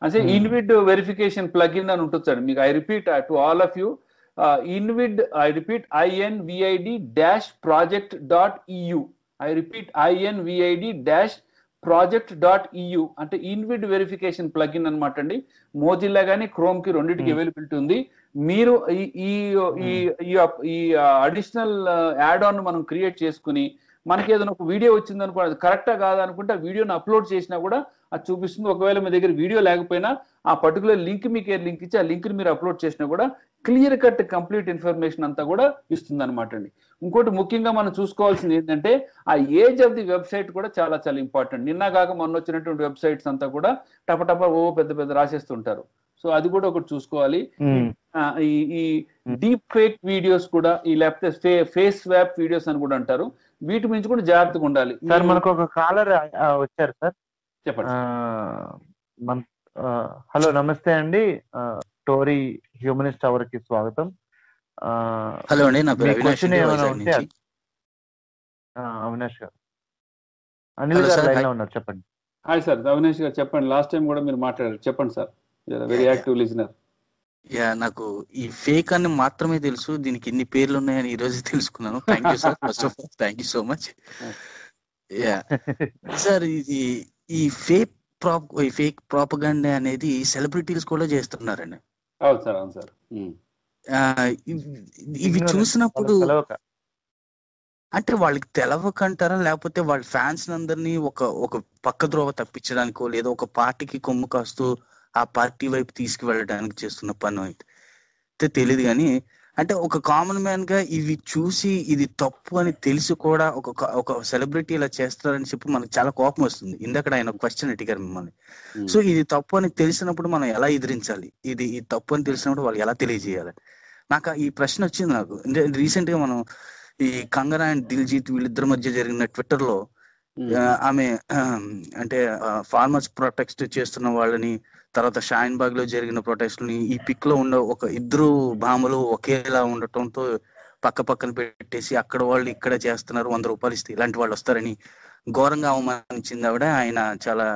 అంటే ఇన్విడ్ వెరిఫికేషన్ ప్లగిన్ అని ఉంటుంది మీకు. I repeat to all of you, INVID, I repeat, INVID-project.eu. I repeat, INVID-project.eu అంటే ఇన్విడ్ వెరిఫికేషన్ ప్లగిన్ అనమాట అండి. మోజిల్లా కానీ క్రోమ్ కి రెండింటికి అవైలబిలిటీ ఉంది. మీరు ఈ అడిషనల్ యాడ్ ఆన్ మనం క్రియేట్ చేసుకుని మనకి ఏదైనా ఒక వీడియో వచ్చింది అనుకో, అది కరెక్టా కాదా అనుకుంటే ఆ వీడియోని అప్లోడ్ చేసినా కూడా అది చూపిస్తుంది. ఒకవేళ మీ దగ్గర వీడియో లేకపోయినా ఆ పర్టికులర్ లింక్ మీకు లింక్ ఇచ్చి ఆ లింక్ ని మీరు అప్లోడ్ చేసినా కూడా క్లియర్ కట్ కంప్లీట్ ఇన్ఫర్మేషన్ అంతా కూడా ఇస్తుంది అనమాట అండి. ఇంకోటి ముఖ్యంగా మనం చూసుకోవాల్సింది ఏంటంటే ఆ ఏజ్ ఆఫ్ ది వెబ్సైట్ కూడా చాలా చాలా ఇంపార్టెంట్. నిన్న కాక మొన్న వచ్చినటువంటి వెబ్సైట్స్ అంతా కూడా టపటప పెద్ద పెద్ద రాసేస్తుంటారు. సో అది కూడా ఒకటి చూసుకోవాలి. ఈ డీప్ ఫేక్ వీడియోస్ కూడా, ఈ లేకపోతే ఫేస్ స్వాప్ వీడియోస్ అని కూడా అంటారు, వీటి గురించి కూడా జాగ్రత్తగా ఉండాలి. సార్ మనకు ఒక కాలర్ వచ్చారు సార్, చెప్పండి. హలో, నమస్తే అండి, టోరీ హ్యూమనిస్ట్ అవర్ కి స్వాగతం. హలో అండి, నా పేరు అవినాష్. అవినాష్ గారు, అనిల్ గారు లైన్ లో ఉన్నారు, చెప్పండి. హాయ్ సార్, అవినాష్ గారు చెప్పండి. లాస్ట్ టైం కూడా మీరు మాట్లాడారు, చెప్పండి సార్. Very active listener. నాకు ఈ ఫేక్ అని మాత్రమే తెలుసు, దీనికి ఇన్ని పేర్లు ఉన్నాయని ఈ రోజు తెలుసుకున్నాను. Thank you sir, first of all thank you so much. Sir, ఇది ఈ ఫేక్ ప్రాపగండా అనేది సెలబ్రిటీస్ కూడా చేస్తున్నారండి. అవును సార్, అవును సార్. ఇవి చూసినప్పుడు అంటే వాళ్ళకి తెలవకంటారా, లేకపోతే వాళ్ళ ఫ్యాన్స్ అందరినీ ఒక పక్క ద్రోవ తప్పించడానికో లేదా ఒక పార్టీకి కొమ్ము కాస్తూ ఆ పార్టీ వైపు తీసుకువెళ్ళడానికి చేస్తున్న పని అయితే తెలియదు. కానీ అంటే ఒక కామన్ మ్యాన్ గా ఇవి చూసి ఇది తప్పు అని తెలిసి కూడా ఒక సెలబ్రిటీ ఇలా చేస్తారని చెప్పి మనకు చాలా కోపం వస్తుంది. ఇందాక ఆయన క్వశ్చన్ అడిగారు మిమ్మల్ని. సో ఇది తప్పు అని తెలిసినప్పుడు మనం ఎలా ఎదిరించాలి, ఇది తప్పు అని తెలిసినప్పుడు వాళ్ళు ఎలా తెలియజేయాలి, నాకు ఈ ప్రశ్న వచ్చింది. నాకు రీసెంట్ గా మనం ఈ కంగనా అండ్ దిల్జీత్ వీళ్ళిద్దరి మధ్య జరిగిన ట్విట్టర్ లో ఆమె అంటే ఫార్మర్స్ ప్రొటెస్ట్ చేస్తున్న వాళ్ళని, తర్వాత షాయిన్ బాగ్ లో జరిగిన ప్రొటెస్ట్ని ఈ పిక్ లో ఉన్న ఒక ఇద్దరు భామలు ఒకేలా ఉండటంతో పక్క పక్కన పెట్టేసి అక్కడ వాళ్ళు ఇక్కడ చేస్తున్నారు, 100 రూపాయలు ఇస్తే ఇలాంటి వాళ్ళు వస్తారని ఘోరంగా అవమానించింది ఆవిడ. ఆయన చాలా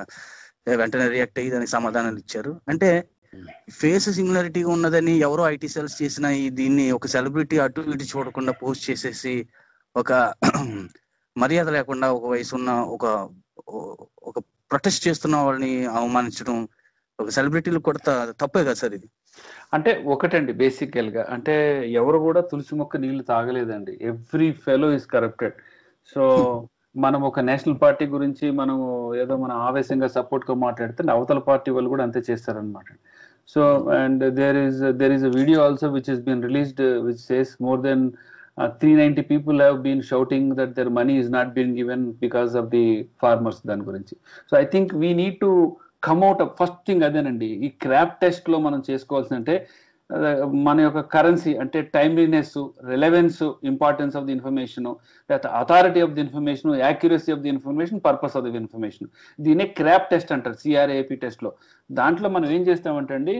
వెంటనే రియాక్ట్ అయ్యి దానికి సమాధానాలు ఇచ్చారు. అంటే ఫేస్ సిమిలారిటీగా ఉన్నదని ఎవరో ఐటీ సెల్స్ చేసిన దీన్ని ఒక సెలబ్రిటీ అటు ఇటు చూడకుండా పోస్ట్ చేసేసి ఒక మర్యాద లేకుండా ఒక వయసు ఉన్న ఒక ప్రొటెస్ట్ చేస్తున్న వాళ్ళని అవమానించడం ఒక సెలబ్రిటీలు కూడా తప్పే కదా సార్ ఇది? అంటే ఒకటండి, బేసికల్ గా అంటే ఎవరు కూడా తులసి మొక్క నీళ్లు తాగలేదండి. Every fellow is corrupted. So మనం ఒక నేషనల్ పార్టీ గురించి మనం ఏదో మనం ఆవేశంగా సపోర్ట్ గా మాట్లాడితే అవతల పార్టీ వాళ్ళు కూడా అంతే చేస్తారనమాట. So and there is a video also which has been released which says more than 390 people have been shouting that their money is not being given because of the farmers దాని గురించి. So I think we need to come out first thing అదేనండి. ఈ crop test లో మనం చేసుకోవాల్సి అంటే మన యొక్క కరెన్సీ అంటే timeliness, relevance, importance of the information, లేకపోతే authority of the information, accuracy of the information, purpose of the information, దీన్నే క్రాప్ టెస్ట్ అంటారు సిఆర్ఏపి టెస్ట్ లో. దాంట్లో మనం ఏం చేస్తామంటే అండి,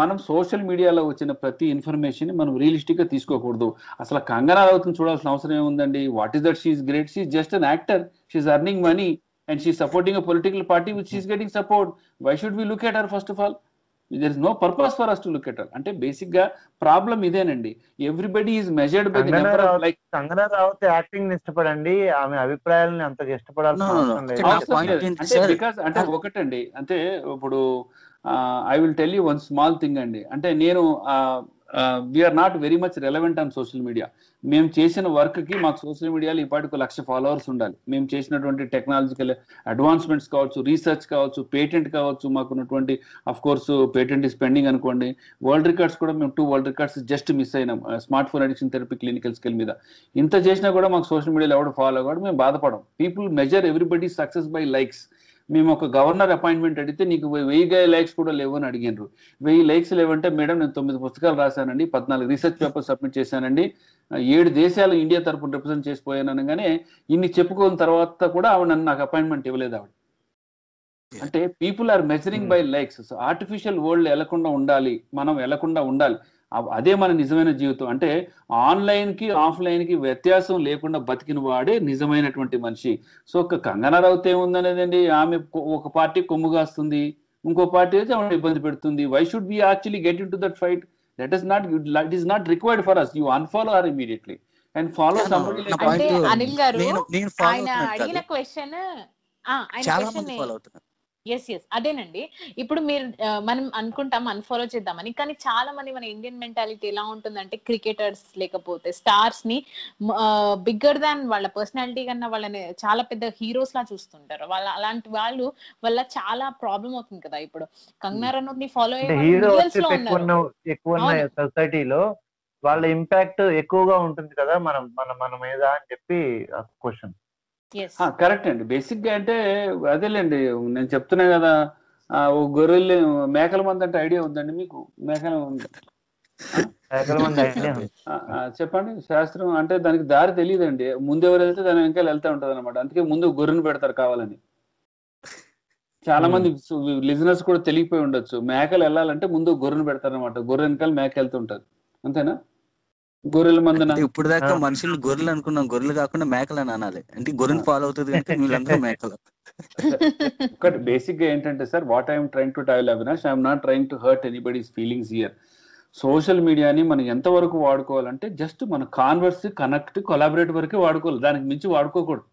మనం సోషల్ మీడియాలో వచ్చిన ప్రతి ఇన్ఫర్మేషన్ మనం రియలిస్టిక్ గా తీసుకోకూడదు. అసలు కంగనా రనౌత్ని చూడాల్సిన అవసరం ఏముందండి? What is that? She's great, she's just an actor, she's earning money and she's supporting a political party which she's getting support. Why should we look at her? First of all there is no purpose for us to look at her. అంటే basic గా problem ఇదేనండి. Everybody is measured by the number of like. Kangana Ranaut acting ఇష్టపడండి, ఆమె అభిప్రాయాలను అంత ఇష్టపడాల్సిన అవసరం లేదు. అంటే బికాస్ అంటే ఒకటండి, అంటే ఇప్పుడు I will tell you one small thing అండి. అంటే నేను we're not very much relevant on social media. మేము చేసిన వర్క్ కి మాకు సోషల్ మీడియాలో ఇప్పటికి 1,00,000 ఫాలోవర్స్ ఉండాలి. మేము చేసినటువంటి టెక్నాలజికల్ అడ్వాన్స్మెంట్స్ కావచ్చు, రీసెర్చ్ కావచ్చు, పేటెంట్ కావచ్చు, మాకున్నటువంటి of course patent is pending అనుకోండి. వరల్డ్ రికార్డ్స్ కూడా మేము 2 వరల్డ్ రికార్డ్స్ జస్ట్ మిస్ అయినాం smart phone addiction therapy clinical scale మీద. ఇంత చేసినా కూడా మాకు సోషల్ మీడియాలో ఎవరు ఫాలో అవ్వడం మేము బాధపడం. People measure everybody success by likes. మేము ఒక గవర్నర్ అపాయింట్మెంట్ అడిగితే నీకు 1000 లైక్స్ కూడా లేవు అని అడిగినారు. 1000 లైక్స్ లేవంటే మేడం నేను 9 పుస్తకాలు రాశానండి, 14 రీసెర్చ్ పేపర్ సబ్మిట్ చేశానండి, 7 దేశాలు ఇండియా తరపున రిప్రజెంట్ చేసిపోయాను అనగానే ఇన్ని చెప్పుకున్న తర్వాత కూడా ఆవిడ నాకు అపాయింట్మెంట్ ఇవ్వలేదు ఆవిడ. అంటే people are measuring by likes. Artificial world వెళ్లకుండా ఉండాలి, మనం వెళ్లకుండా ఉండాలి. అదే మన నిజమైన జీవితం. అంటే ఆన్లైన్ కి ఆఫ్లైన్ కి వ్యత్యాసం లేకుండా బతికిన వాడే నిజమైనటువంటి మనిషి. సో కంగనా రనౌత్ ఏముందనేదండి, ఆమె ఒక పార్టీ కొమ్ముగాస్తుంది, ఇంకో పార్టీ అయితే ఆమె ఇబ్బంది పెడుతుంది. Why should be actually get in to that fight? That is not required for us. You unfollow her immediately and follow somebody. అంటే అనిల్ గారు ఆయన అడిగిన క్వశ్చన్ ఎస్ అదేనండి. ఇప్పుడు మీరు మనం అనుకుంటాం అన్ఫాలో చేద్దామని, కానీ చాలా మంది మన ఇండియన్ మెంటాలిటీ ఎలా ఉంటుందంటే క్రికెటర్స్ లేకపోతే స్టార్స్ ని బిగ్గర్ దాన్ వాళ్ళ పర్సనాలిటీ కన్నా వాళ్ళని చాలా పెద్ద హీరోస్ లా చూస్తుంటారు. అలాంటి వాళ్ళు వల్ల చాలా ప్రాబ్లం అవుతుంది కదా. ఇప్పుడు కంగనా రనౌత్ ని ఫాలో ఎక్కువ సొసైటీలో వాళ్ళ ఇంపాక్ట్ ఎక్కువగా ఉంటుంది కదా మన మీద అని చెప్పి క్వశ్చన్. కరెక్ట్ అండి. బేసిక్ గా అంటే అదేలేండి, నేను చెప్తున్నా కదా, గొర్రెలు మేకల మంది అంటే ఐడియా ఉందండి మీకు? మేకల మంది చెప్పండి. శాస్త్రం అంటే దానికి దారి తెలియదండి. ముందు ఎవరు వెళ్తే దాని వెనకాల వెళ్తా ఉంటది అనమాట. అందుకే ముందు గొర్రెను పెడతారు కావాలని. చాలా మంది లిజనర్స్ కూడా తెలియపోయి ఉండొచ్చు. మేకలు వెళ్ళాలంటే ముందు గొర్రెను పెడతారు అనమాట. గొర్రె వెనకాల మేక వెళ్తుంటది, అంతేనా? గొర్రెల మందన ఇప్పుడు దాకా మనుషులు గొర్రెలు అనుకున్నాం, గొర్రెలు కాకుండా మేకలు అని అనాలి. అంటే గొర్రెను ఫాలో అవుతుంది కనుక వీళ్ళందరూ మేకలు. ఒకటి బేసిక్ గా ఏంటంటే sir, what I'm trying to tell Avinash, I'm not trying to hurt anybody's feelings here. Social మీడియాని మనం ఎంతవరకు వాడుకోవాలంటే జస్ట్ మన కాన్వర్స్, కనెక్ట్, కొలాబరేట్ వరకే వాడుకోవాలి, దానికి మించి వాడుకోకూడదు.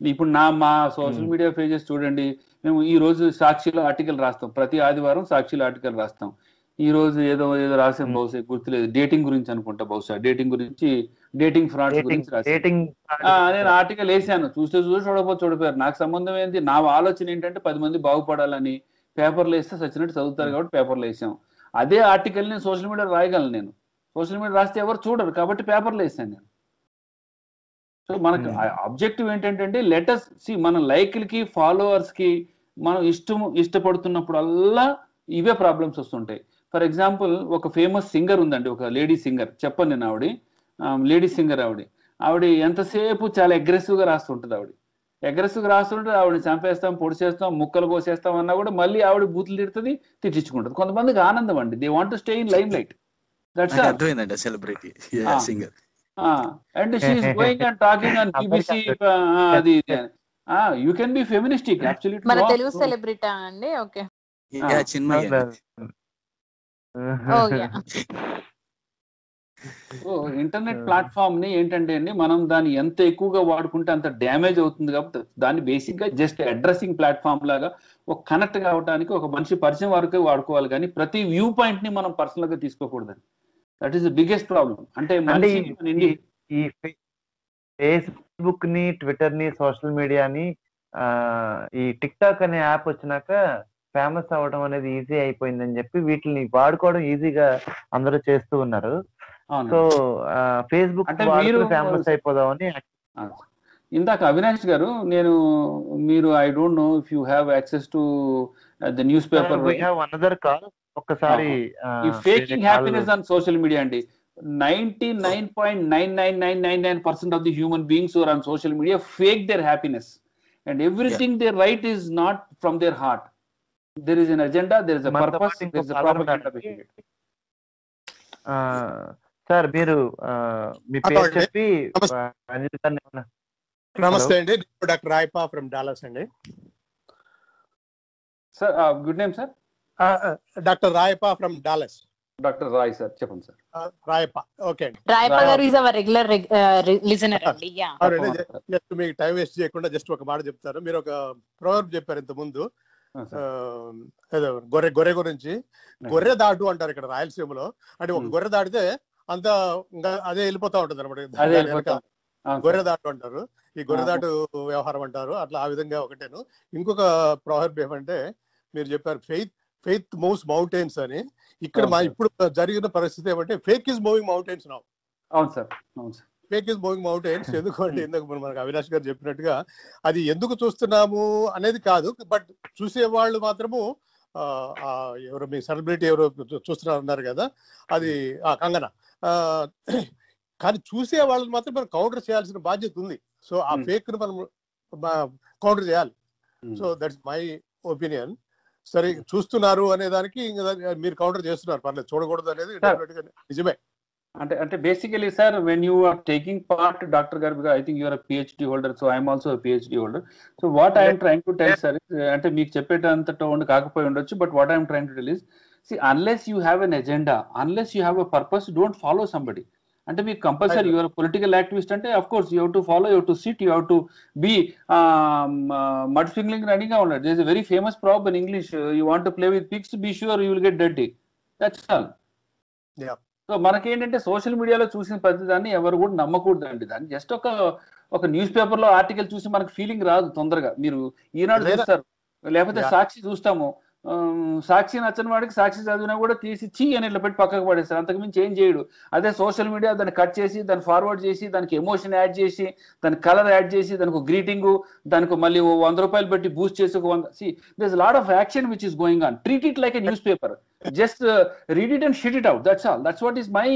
ఇప్పుడు మా సోషల్ మీడియా పేజెస్ చూడండి, మేము ఈ రోజు సాక్షిలో ఆర్టికల్ రాస్తాం, ప్రతి ఆదివారం సాక్షిలో ఆర్టికల్ రాస్తాం. ఈ రోజు ఏదో రాసాం, బహుశా గుర్తులేదు, డేటింగ్ గురించి అనుకుంటా, బహుశా డేటింగ్ గురించి, డేటింగ్ ఫ్రాడ్స్ గురించి రాసాను. నేను ఆర్టికల్ వేసాను, చూడిపోయారు. నాకు సంబంధం ఏంటి? నా ఆలోచన ఏంటంటే 10 మంది బాగుపడాలని. పేపర్లు వేస్తే సచ్చినట్టు చదువుతారు కాబట్టి పేపర్లు వేసాం. అదే ఆర్టికల్ నేను సోషల్ మీడియాలో రాయగలను. నేను సోషల్ మీడియా రాస్తే ఎవరు చూడరు కాబట్టి పేపర్లు వేసాను నేను. సో మనకు ఆబ్జెక్టివ్ ఏంటంటే లెటర్స్ సి, మన లైక్లకి ఫాలోవర్స్ కి మనం ఇష్టపడుతున్నప్పుడల్లా ఇవే ప్రాబ్లమ్స్ వస్తుంటాయి. ఫర్ ఎగ్జాంపుల్, ఒక ఫేమస్ సింగర్ ఉందండి, ఒక లేడీ సింగర్, చెప్పండి నేను లేడీ సింగర్. ఆవిడ ఎంతసేపు చాలా అగ్రెసివ్ గా రాస్తుంటది. అగ్రెసివ్ గా రాస్తుంటే ఆవిడని చంపేస్తాం, పొడి చేస్తాం, ముక్కలు కోసేస్తాం అన్నా కూడా మళ్ళీ ఆవిడ బూతులు తిడుతుంది, తిట్టించుకుంటది. కొంతమందికి ఆనందం అండి, they want to stay in lime light. That's అర్థమైందండి, celebrity singer. And she is going and talking on BBC అది you can be feministic absolutely. మన తెలుగు సెలబ్రిటీ అండి. ఓకే, చిన్మయ్య. ఇంటర్నెట్ ప్లాట్ఫామ్ ని ఏంటంటే అండి, మనం దాన్ని ఎంత ఎక్కువగా వాడుకుంటే అంత డ్యామేజ్ అవుతుంది కాబట్టి దాన్ని బేసిక్ గా జస్ట్ అడ్రసింగ్ ప్లాట్ఫామ్ లాగా ఒక కనెక్ట్ కావడానికి, ఒక మనిషి పరిచయం వరకు వాడుకోవాలి, కానీ ప్రతి వ్యూ పాయింట్ ని మనం పర్సనల్ గా తీసుకోకూడదు. That is the biggest problem. అంటే ఈ ఫేస్బుక్ ని, ట్విట్టర్ ని, సోషల్ మీడియాని, ఈ టిక్ టాక్ అనే యాప్ వచ్చినాక ఫేమస్ అవ్వడం అనేది ఈజీ అయిపోయిందని చెప్పి వీటిని వాడుకోవడం ఈజీగా అందరూ చేస్తూ ఉన్నారు. సో ఫేస్బుక్ అంటే వాడుతూ ఫేమస్ అయిపోదామని. ఇందాక అవినాష్ గారు, మీరు I don't know if you have access to the news paper. We have another call. ఒక్కసారి ఈ faking happiness on social media అండి, 99.99999% of the human beings who are on social media fake their happiness, and everything they write is not from their heart. There is an agenda, there is a purpose, there is a propaganda behind it. Sir మీరు మీ పేరు చెప్పి. నమస్తే అండి, doctor Rayapa from Dallas అండి. Sir good name sir. Doctor Rayapa from Dallas. Doctor Roy sir, చెప్పండి సార్. Rayapa, okay అండి. రాయపా గారు ఈజ్ అవర్ రెగ్యులర్ లిజనర్ అండి. జస్ట్ మీకు టైం వేస్ట్ చేయకుండా జస్ట్ ఒక మాట చెప్తారు. మీరు ఒక ప్రోవర్బ్ చెప్పారు ఇంత ముందు, గొర్రె గురించి. గొర్రె దాటు అంటారు ఇక్కడ రాయలసీమలో. అంటే ఒక గొర్రె దాటితే అంతా అదే వెళ్ళిపోతా ఉంటుంది అనమాట. గొర్రె దాటు అంటారు, ఈ గొర్రె దాటు వ్యవహారం అంటారు. అట్లా ఆ విధంగా ఒకటేను. ఇంకొక ప్రోవర్బ్ ఏమంటే మీరు చెప్పారు ఫెయిత్ మూవ్స్ మౌంటైన్స్ అని. ఇక్కడ ఇప్పుడు జరిగిన పరిస్థితి ఏమంటే fake is moving mountains now. అవును సార్, అవును sir, fake is moving mountains. ఎందుకంటే ఇందుకు మనకు అవినాష్ గారు చెప్పినట్టుగా అది ఎందుకు చూస్తున్నాము అనేది కాదు, బట్ చూసే వాళ్ళు మాత్రము ఎవరో మీ సెలబ్రిటీ ఎవరో చూస్తున్నారు అన్నారు కదా, అది కంగనా. కానీ చూసే వాళ్ళని మాత్రం మనం కౌంటర్ చేయాల్సిన బాధ్యత ఉంది. సో ఆ ఫేక్ ను మనం కౌంటర్ చేయాలి. So that's my opinion. సరే, చూస్తున్నారు అనే దానికి మీరు కౌంటర్ చేస్తున్నారు, పర్లేదు. చూడకూడదు అనేది నిజమే. అంటే basically sir, when you are taking part, doctor గారు, I think you're PhD holder, so I'm also PhD holder. So what I'm trying to tell sir, అంటే మీకు చెప్పేటంత టోన్ కాకపోయి ఉండొచ్చు, but what I'm trying to tell is, see, unless you have an agenda, unless you have a purpose, don't follow somebody. అంటే మీకు compulsory your political activist అంటే of course you have to follow, you have to sit, you have to be mud fingering running గా ఉండాలి. There is a very famous proverb in English, you want to play with pigs, be sure you will get dirty. That's all. So మనకేంటంటే social మీడియాలో చూసిన ప్రతిదాన్ని ఎవరు కూడా నమ్మకూడదు అండి. దాన్ని జస్ట్ ఒక న్యూస్ పేపర్ లో ఆర్టికల్ చూసి మనకు ఫీలింగ్ రాదు తొందరగా. మీరు ఈనాడు చూస్తారు, లేకపోతే సాక్షి చూస్తాము. సాక్షి నచ్చని వాడికి సాక్షి చదివినా కూడా తీసి చీ అని ఇట్లా పెట్టి పక్కకు పడేస్తారు, అంతకుమించి ఏం చేయడు. అదే సోషల్ మీడియా దాన్ని కట్ చేసి, దాన్ని ఫార్వర్డ్ చేసి, దానికి ఎమోషన్ యాడ్ చేసి, దానికి కలర్ యాడ్ చేసి, దానికి ఒక గ్రీటింగ్, దానికి మళ్ళీ ₹100 పెట్టి బూస్ట్ చేసి there's a lot of action which is going on. Treat it like a newspaper. Just read it and shit it out. That's all. That's what is my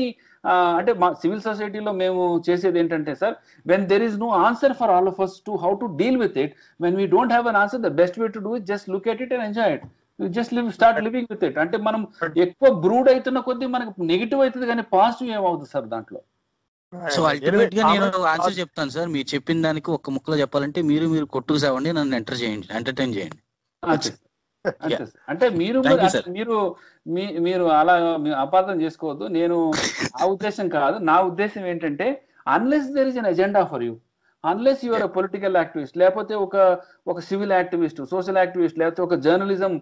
అంటే మా civil సొసైటీలో మేము చేసేది ఏంటంటే sir, when there is no answer for all of us to how to deal with it, when we don't have an answer, the best way to do it just look at it and enjoy it. Just start living with it. అంటే మనం ఎక్కువ brood అవుతున్న కొద్దీ మనకు negative అవుతుంది, కానీ positive ఏమవుతుంది sir దాంట్లో. సో అల్టిమేట్ గా నేను ఆన్సర్ చెప్తాను సార్. మీరు చెప్పిన దానికి ఒక ముక్కలో చెప్పాలంటే మీరు కొట్టుకు సావండి, నన్ను ఎంటర్టైన్ చేయండి. అంటే మీరు అలా అపార్థం చేసుకోవద్దు. నేను ఆ ఉద్దేశం కాదు. నా ఉద్దేశం ఏంటంటే, unless there is an agenda for you, unless you are a political activist, లేకపోతే ఒక సివిల్ యాక్టివిస్ట్, సోషల్ యాక్టివిస్ట్, లేకపోతే ఒక జర్నలిజం,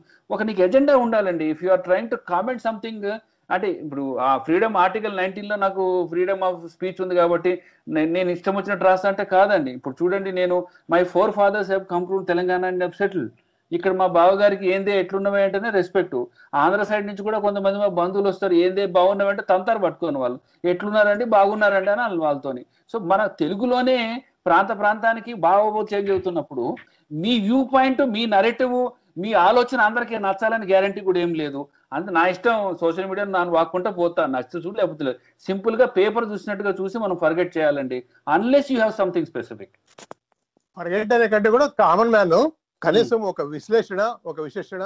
నీకు ఎజెండా ఉండాలండి. If you are trying to comment something, అంటే ఇప్పుడు ఆ ఫ్రీడమ్ ఆర్టికల్ 19లో నాకు ఫ్రీడమ్ ఆఫ్ స్పీచ్ ఉంది కాబట్టి నేను ఇష్టం వచ్చినట్టు రాస్తా అంటే కాదండి. ఇప్పుడు చూడండి, నేను my 4 fathers have come from Telangana and have settled. ఇక్కడ మా బావగారికి ఏందే ఎట్లున్నవే అంటేనే రెస్పెక్ట్. ఆంధ్ర సైడ్ నుంచి కూడా కొంతమంది మా బంధువులు వస్తారు, ఏందే బాగున్నావంటే తంతారు పట్టుకొని వాళ్ళు, ఎట్లున్నారండి బాగున్నారండి అని వాళ్ళతోని. సో మన తెలుగులోనే ప్రాంతానికి బావో చేంజ్ అవుతున్నప్పుడు మీ వ్యూ పాయింట్, మీ నరేటివ్, మీ ఆలోచన అందరికీ నచ్చాలని గ్యారంటీ కూడా ఏం లేదు. అంత నా ఇష్టం, సోషల్ మీడియా నాను వాక్కుంటా పోతాను, నచ్చితే చూడు లేకపోతే లేదు. సింపుల్ గా పేపర్ చూసినట్టుగా చూసి మనం ఫర్గెట్ చేయాలండి, unless you have something specific. Forget అనే కంటే కూడా కామన్ మ్యాన్ కనీసం ఒక విశ్లేషణ, ఒక విశేషణ,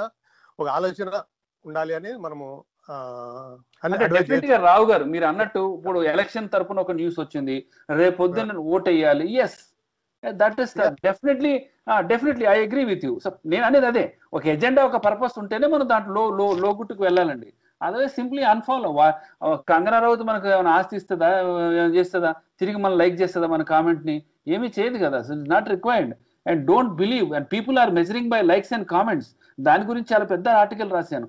ఒక ఆలోచన ఉండాలి అని మనము డెఫినెట్ గా. రావు గారు మీరు అన్నట్టు ఇప్పుడు ఎలక్షన్ తరపున ఒక న్యూస్ వచ్చింది, రేపు పొద్దున్న ఓట్ వేయాలి. Yes, that is definitely I agree with you. So నేను అనేది అదే, ఒక ఎజెండా, ఒక పర్పస్ ఉంటేనే మనం దాంట్లో లోగుట్టుకు వెళ్ళాలండి. అదే సింప్లీ అన్ఫాలో. కంగనా రౌత్ మనకు ఏమైనా ఆస్తి ఇస్తుందా, చేస్తుందా, తిరిగి మనం లైక్ చేస్తుందా మన కామెంట్ ని? ఏమీ చేయదు కదా. So it's not required. And don't believe, and people are measuring by likes and comments. దాని గురించి చాలా పెద్ద ఆర్టికల్ రాశాను.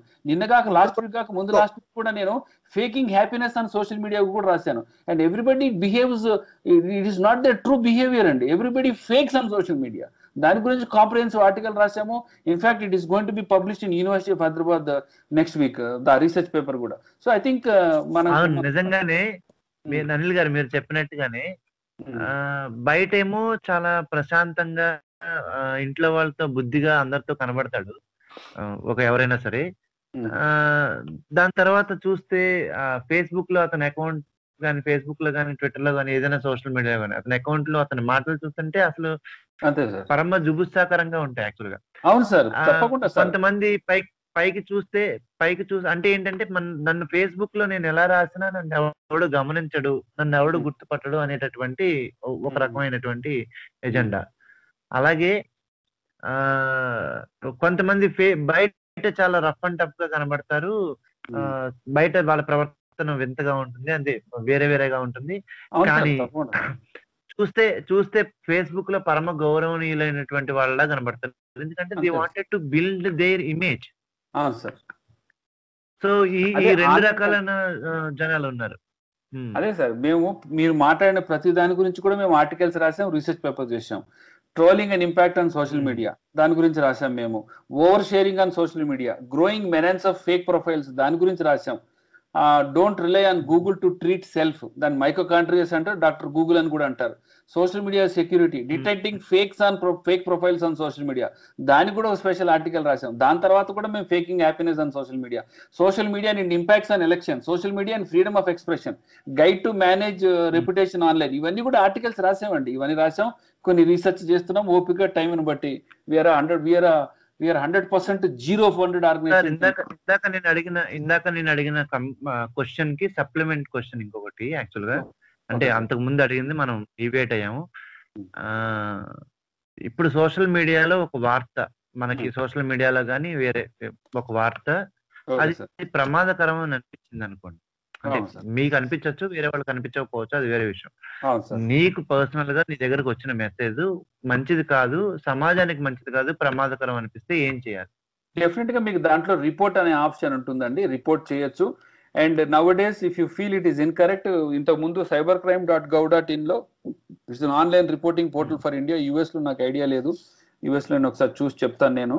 లాస్ట్ వీక్ కూడా నేను ఫేకింగ్ హ్యాపీనెస్ అని సోషల్ మీడియా కూడా రాశాను. And everybody behaves, it is not the true behaviour అండి. Everybody fakes on social media. దాని గురించి కాంప్రహెన్సివ్ ఆర్టికల్ రాసాము. In fact it is going to be published in University of Hyderabad next week, the research paper కూడా. So I think మనం నిజంగానే మీరు అనిల్ గారు మీరు చెప్పినట్టుగానే బయటేమో చాలా ప్రశాంతంగా ఇంట్లో వాళ్ళతో బుద్ధిగా అందరితో కనబడతాడు ఒక ఎవరైనా సరే. దాని తర్వాత చూస్తే ఫేస్బుక్ లో అతని అకౌంట్ కానీ, ఫేస్బుక్ లో కానీ, ట్విట్టర్ లో కానీ, ఏదైనా సోషల్ మీడియా కానీ అతని అకౌంట్ లో అతని మాటలు చూస్తుంటే అసలు అంతే సార్, పరమ జుగుప్సాకరంగా ఉంటాయి యాక్చువల్ గా. అవును సార్, తప్పకుండా. కొంతమంది పైకి చూస్తే అంటే ఏంటంటే నన్ను ఫేస్బుక్ లో నేను ఎలా రాసినా నన్ను ఎవడు గమనించడు, నన్ను ఎవడు గుర్తుపట్టడు అనేటటువంటి ఒక రకమైనటువంటి ఎజెండా. అలాగే కొంతమంది బయట చాలా రఫ్ అండ్ టఫ్ గా కనబడతారు, బయట వాళ్ళ ప్రవర్తన వింతగా ఉంటుంది, అంటే వేరే వేరేగా ఉంటుంది. కానీ చూస్తే ఫేస్బుక్ లో పరమ గౌరవనీయులైనటువంటి వాళ్ళ కనబడతారు. ఎందుకంటే they wanted to build their image. So ఈ రెండు రకాలైన జనాలు ఉన్నారు. అదే సార్, మీరు మాట్లాడిన ప్రతి దాని గురించి కూడా మేము ఆర్టికల్స్ రాసాం, రీసెర్చ్ పేపర్ చేసాం. Trolling and impact on social media దాని గురించి రాసాం మేము. Over sharing on social media, growing menace of fake profiles దాని గురించి రాసాం. Don't rely on Google to treat self, దాని మైకోకాంట్రియస్ అంటారు, డాక్టర్ గూగుల్ అని కూడా అంటారు. Social media security, detecting fake profiles on social media, దానికి కూడా ఒక స్పెషల్ ఆర్టికల్ రాసాం. దాని తర్వాత కూడా మేము faking happiness on social media and impacts on election, social media and freedom of expression, guide to manage reputation online, ఇవన్నీ కూడా ఆర్టికల్స్ రాసామండి. ఇవన్నీ రాసాం, కొన్ని రీసెర్చ్ చేస్తున్నాం. ఓపిక టైంని బట్టి వీఆర్ 100% జీరో ఫండెడ్ ఆర్గనైజేషన్. ఇందాక నేను అడిగిన క్వశ్చన్ కి సప్లిమెంట్ క్వశ్చన్ ఇంకొకటి యాక్చువల్ గా, అంటే అంతకు ముందు అడిగింది మనం డిబేట్ అయ్యాము. ఇప్పుడు సోషల్ మీడియాలో ఒక వార్త, మనకి సోషల్ మీడియాలో కానీ వేరే ఒక వార్త, అది ప్రమాదకరం అని అనిపించింది అనుకోండి. అంటే మీకు అనిపించవచ్చు, వేరే వాళ్ళకి అనిపించకపోవచ్చు, అది వేరే విషయం. నీకు పర్సనల్ గా నీ దగ్గరకు వచ్చిన మెసేజ్ మంచిది కాదు, సమాజానికి మంచిది కాదు, ప్రమాదకరం అనిపిస్తే ఏం చేయాలి? డెఫినెట్ గా మీకు దాంట్లో రిపోర్ట్ అనే ఆప్షన్ ఉంటుందండి, రిపోర్ట్ చేయొచ్చు. And now days if you feel it is incorrect, ఇంతకు ముందు cybercrime.gov.in లో it's an online reporting portal for India. US లో నాకు ఐడియా లేదు, యుఎస్ లో నేను ఒకసారి చూసి చెప్తాను నేను.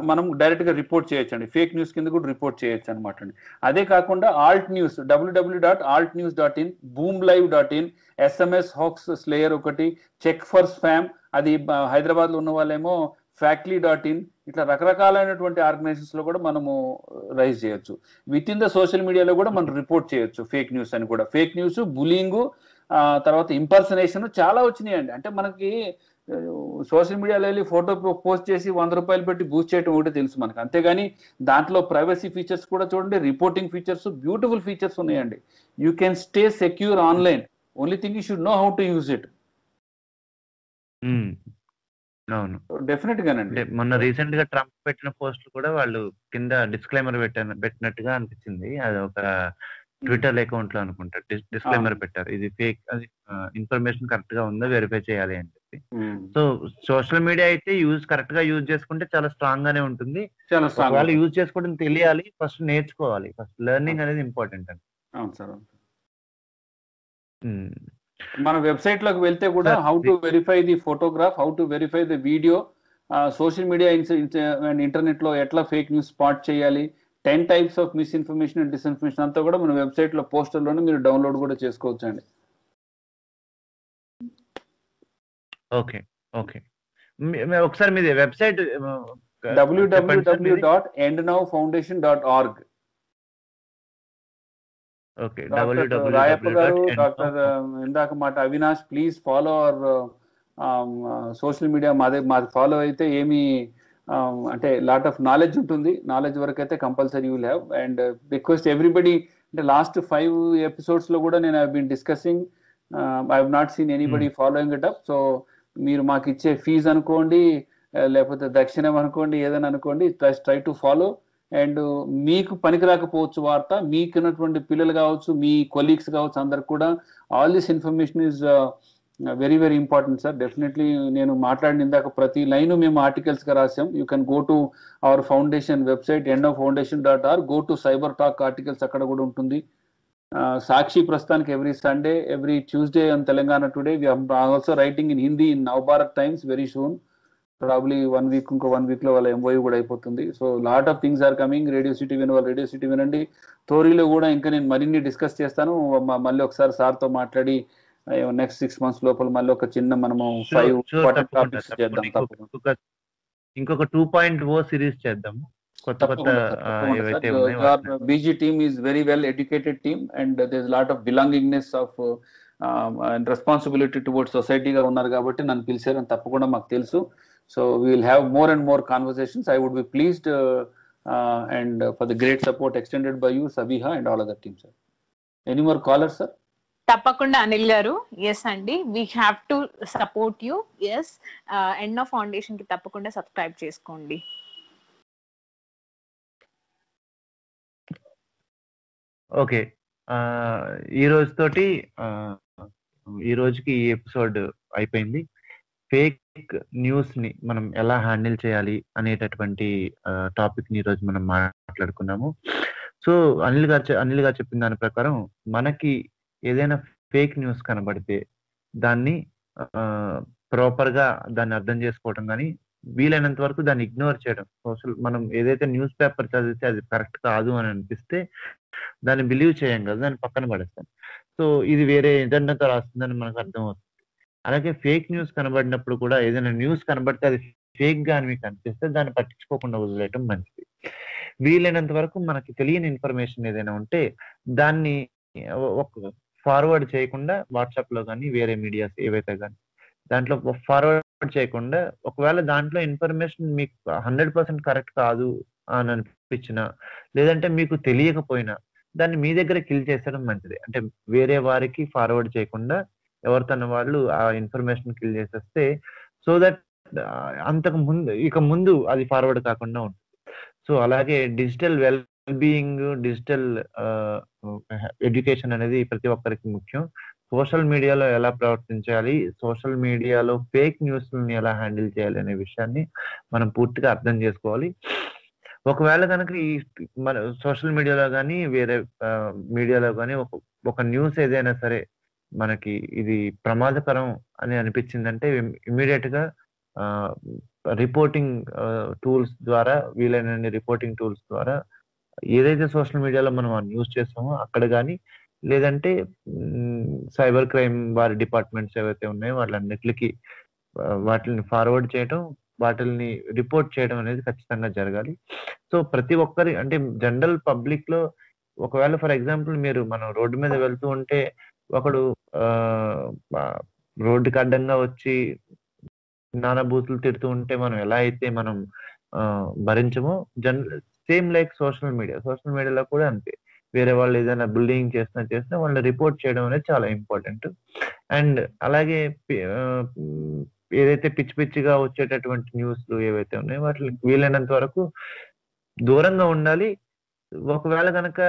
మనం డైరెక్ట్ గా రిపోర్ట్ చేయొచ్చు అండి, ఫేక్ న్యూస్ కింద కూడా రిపోర్ట్ చేయొచ్చు అనమాట అండి. అదే కాకుండా Alt News, www.altnews.in, boomlive.in, SMS Hoax Slayer ఒకటి, చెక్ ఫర్ స్పామ్, అది హైదరాబాద్ లో ఉన్న వాళ్ళేమో factly.in, ఇట్లా రకరకాలైనటువంటి ఆర్గనైజేషన్స్ లో కూడా మనము రైజ్ చేయొచ్చు. విత్ ఇన్ ద సోషల్ మీడియాలో కూడా మనం రిపోర్ట్ చేయొచ్చు ఫేక్ న్యూస్ అని కూడా. ఫేక్ న్యూస్, బులింగ్, తర్వాత ఇంపర్సనేషన్ చాలా వచ్చినాయండి. అంటే మనకి సోషల్ మీడియాలో వెళ్ళి ఫోటో పోస్ట్ చేసి 100 రూపాయలు పెట్టి బూస్ట్ చేయడం ఒకటి తెలుసు మనకు, అంతేగాని దాంట్లో ప్రైవసీ ఫీచర్స్ కూడా చూడండి, రిపోర్టింగ్ ఫీచర్స్, బ్యూటిఫుల్ ఫీచర్స్ ఉన్నాయండి. You can stay secure online, only thing you should know how to use it. అవును, డెఫినెట్ గానండి. మొన్న రీసెంట్ గా ట్రంప్ పెట్టిన పోస్టులు కూడా వాళ్ళు కింద డిస్క్లైమర్ పెట్టినట్టుగా అనిపించింది. అది ఒక ట్విట్టర్ అకౌంట్ లో అనుకుంటా డిస్క్లైమర్ పెట్టారు, ఇది ఫేక్, అది ఇన్ఫర్మేషన్ కరెక్ట్ గా ఉందో వెరిఫై చేయాలి అని చెప్పి. సో సోషల్ మీడియా అయితే కరెక్ట్ గా యూజ్ చేసుకుంటే చాలా స్ట్రాంగ్ గానే ఉంటుంది. వాళ్ళు యూజ్ చేసుకోవడం తెలియాలి, ఫస్ట్ నేర్చుకోవాలి, ఫస్ట్ లెర్నింగ్ అనేది ఇంపార్టెంట్ అండి. అవును సార్. మన వెబ్సైట్ లోకి వెళ్తే కూడా how to verify the photograph, how to verify the video, social media and internet లో ఎట్లా ఫేక్ న్యూస్ స్పాట్ చేయాలి, 10 types of misinformation and disinformation అంతా కూడా మన వెబ్సైట్ లో పోస్టర్ లోనే మీరు డౌన్లోడ్ కూడా చేసుకోవచ్చు అండి. ఓకే ఓకే, ఒకసారి మీది వెబ్సైట్ www.endnowfoundation.org. ఓకే, రాయప్ప గారు, డాక్టర్ ఇందాక మాట Avinash, please follow our social media. మాది ఫాలో అయితే ఏమి అంటే లాట్ ఆఫ్ నాలెడ్జ్ ఉంటుంది, నాలెడ్జ్ వరకు అయితే compulsory you will have. And request everybody, అంటే లాస్ట్ 5 ఎపిసోడ్స్ లో కూడా నేను I been discussing, I have not seen anybody following it up. So మీరు మాకు ఇచ్చే ఫీజ్ అనుకోండి, లేకపోతే దక్షిణం అనుకోండి, ఏదైనా అనుకోండి, ట్రై టు ఫాలో. అండ్ మీకు పనికి రాకపోవచ్చు వార్త, మీకున్నటువంటి పిల్లలు కావచ్చు, మీ కొలీగ్స్ కావచ్చు, అందరికి కూడా all this information is very very important sir. Definitely నేను మాట్లాడిన ఇందాక ప్రతి లైన్ మేము ఆర్టికల్స్ గా రాసాం. You can go to our foundation website endnowfoundation.org, go to cyber talk articles, అక్కడ కూడా ఉంటుంది. సాక్షి ప్రస్తుతానికి every Sunday, every Tuesday on Telangana Today. We are also writing in Hindi in Navbharat Times very soon. Probably ఇంకో 1 week లో వాళ్ళ MOU కూడా అయిపోతుంది. So lot of things are coming. Radio City వినవాలి, రేడియో సిటీ వినండి. తోరీలో కూడా ఇంకా నేను మరిన్ని డిస్కస్ చేస్తాను. మళ్ళీ ఒకసారి సార్తో మాట్లాడి నెక్స్ట్ 6 months లోపల మళ్ళీ ఒక చిన్న మనము 5 important topics చేద్దాం. తప్పకుండా ఇంకొక 2.0 సిరీస్ చేద్దాము. కొత్త కొత్త ఏవైతే ఉన్నాయో BG team is very well educated team and there is lot of belongingness of and responsibility towards సొసైటీగా ఉన్నారు కాబట్టి నన్ను పిలిచారని తప్పకుండా మాకు తెలుసు. So we will have more and more conversations. I would be pleased and for the great support extended by you, Sabiha and all other team sir. Any more caller sir? తప్పకుండా అనిల్ గారు. ఎస్ అండి, we have to support you. Yes, ఎన్నో foundation కి తప్పకుండా subscribe చేసుకోండి. Okay, ఈ రోజుకి ఈ ఎపిసోడ్ అయిపోయింది. ఫేక్ న్యూస్ ని మనం ఎలా హ్యాండిల్ చేయాలి అనేటటువంటి టాపిక్ ని ఈరోజు మనం మాట్లాడుకున్నాము. సో అనిల్ గారు చెప్పిన దాని ప్రకారం మనకి ఏదైనా ఫేక్ న్యూస్ కనబడితే దాన్ని ప్రాపర్ గా దాన్ని అర్థం చేసుకోవడం, కానీ వీలైనంత వరకు దాన్ని ఇగ్నోర్ చేయడం. మనం ఏదైతే న్యూస్ పేపర్ చదివితే అది కరెక్ట్ కాదు అని అనిపిస్తే దాన్ని బిలీవ్ చేయం కదా, దాన్ని పక్కన పడేస్తాం. సో ఇది వేరే ఎజెండాతో రాస్తుందని మనకు అర్థం అవుతుంది. అలాగే ఫేక్ న్యూస్ కనబడినప్పుడు కూడా ఏదైనా న్యూస్ కనబడితే అది ఫేక్ గా అని మీకు అనిపిస్తే దాన్ని పట్టించుకోకుండా వదిలేయటం మంచిది. వీలైనంత వరకు మనకి తెలియని ఇన్ఫర్మేషన్ ఏదైనా ఉంటే దాన్ని ఫార్వర్డ్ చేయకుండా వాట్సాప్ లో కానీ వేరే మీడియాస్ ఏవైతే కానీ దాంట్లో ఫార్వర్డ్ చేయకుండా, ఒకవేళ దాంట్లో ఇన్ఫర్మేషన్ మీకు 100% కరెక్ట్ కాదు అని అనిపించినా, లేదంటే మీకు తెలియకపోయినా దాన్ని మీ దగ్గర కిల్ చేసడం మంచిది. అంటే వేరే వారికి ఫార్వర్డ్ చేయకుండా ఎవరితోన్న వాళ్ళు ఆ ఇన్ఫర్మేషన్ కిల్ చేసేస్తే, సో దట్ ఇక ముందు అది ఫార్వర్డ్ కాకుండా ఉంటుంది. సో అలాగే digital well being, digital education అనేది ప్రతి ఒక్కరికి ముఖ్యం. సోషల్ మీడియాలో ఎలా ప్రవర్తించాలి, సోషల్ మీడియాలో ఫేక్ న్యూస్ని ఎలా హ్యాండిల్ చేయాలి అనే విషయాన్ని మనం పూర్తిగా అర్థం చేసుకోవాలి. ఒకవేళ కనుక ఈ మన సోషల్ మీడియాలో కానీ వేరే మీడియాలో కానీ ఒక న్యూస్ ఏదైనా సరే మనకి ఇది ప్రమాదకరం అని అనిపించిందంటే ఇమీడియట్ గా రిపోర్టింగ్ టూల్స్ ద్వారా, వీలైనన్ని రిపోర్టింగ్ టూల్స్ ద్వారా ఏదైతే సోషల్ మీడియాలో మనం న్యూస్ చేస్తామో అక్కడ కానీ, లేదంటే సైబర్ క్రైమ్ వారి డిపార్ట్మెంట్స్ ఏవైతే ఉన్నాయో వాళ్ళన్నిటికీ వాటిని ఫార్వర్డ్ చేయడం, వాటిని రిపోర్ట్ చేయడం అనేది ఖచ్చితంగా జరగాలి. సో ప్రతి ఒక్కరి, అంటే జనరల్ పబ్లిక్ లో ఒకవేళ ఫర్ ఎగ్జాంపుల్ మనం రోడ్డు మీద వెళ్తూ ఉంటే ఒకడు రోడ్డుకి అడ్డంగా వచ్చి నానా బూతులు తిడుతూ ఉంటే మనం ఎలా అయితే మనం భరించమో, సేమ్ లైక్ సోషల్ మీడియాలో కూడా అంతే. వేరే వాళ్ళు ఏదైనా బుల్లింగ్ చేసినా వాళ్ళని రిపోర్ట్ చేయడం అనేది చాలా ఇంపార్టెంట్. అండ్ అలాగే ఏదైతే పిచ్చిగా వచ్చేటటువంటి న్యూస్లు ఏవైతే ఉన్నాయో వాటిని వీలైనంత వరకు దూరంగా ఉండాలి. ఒకవేళ కనుక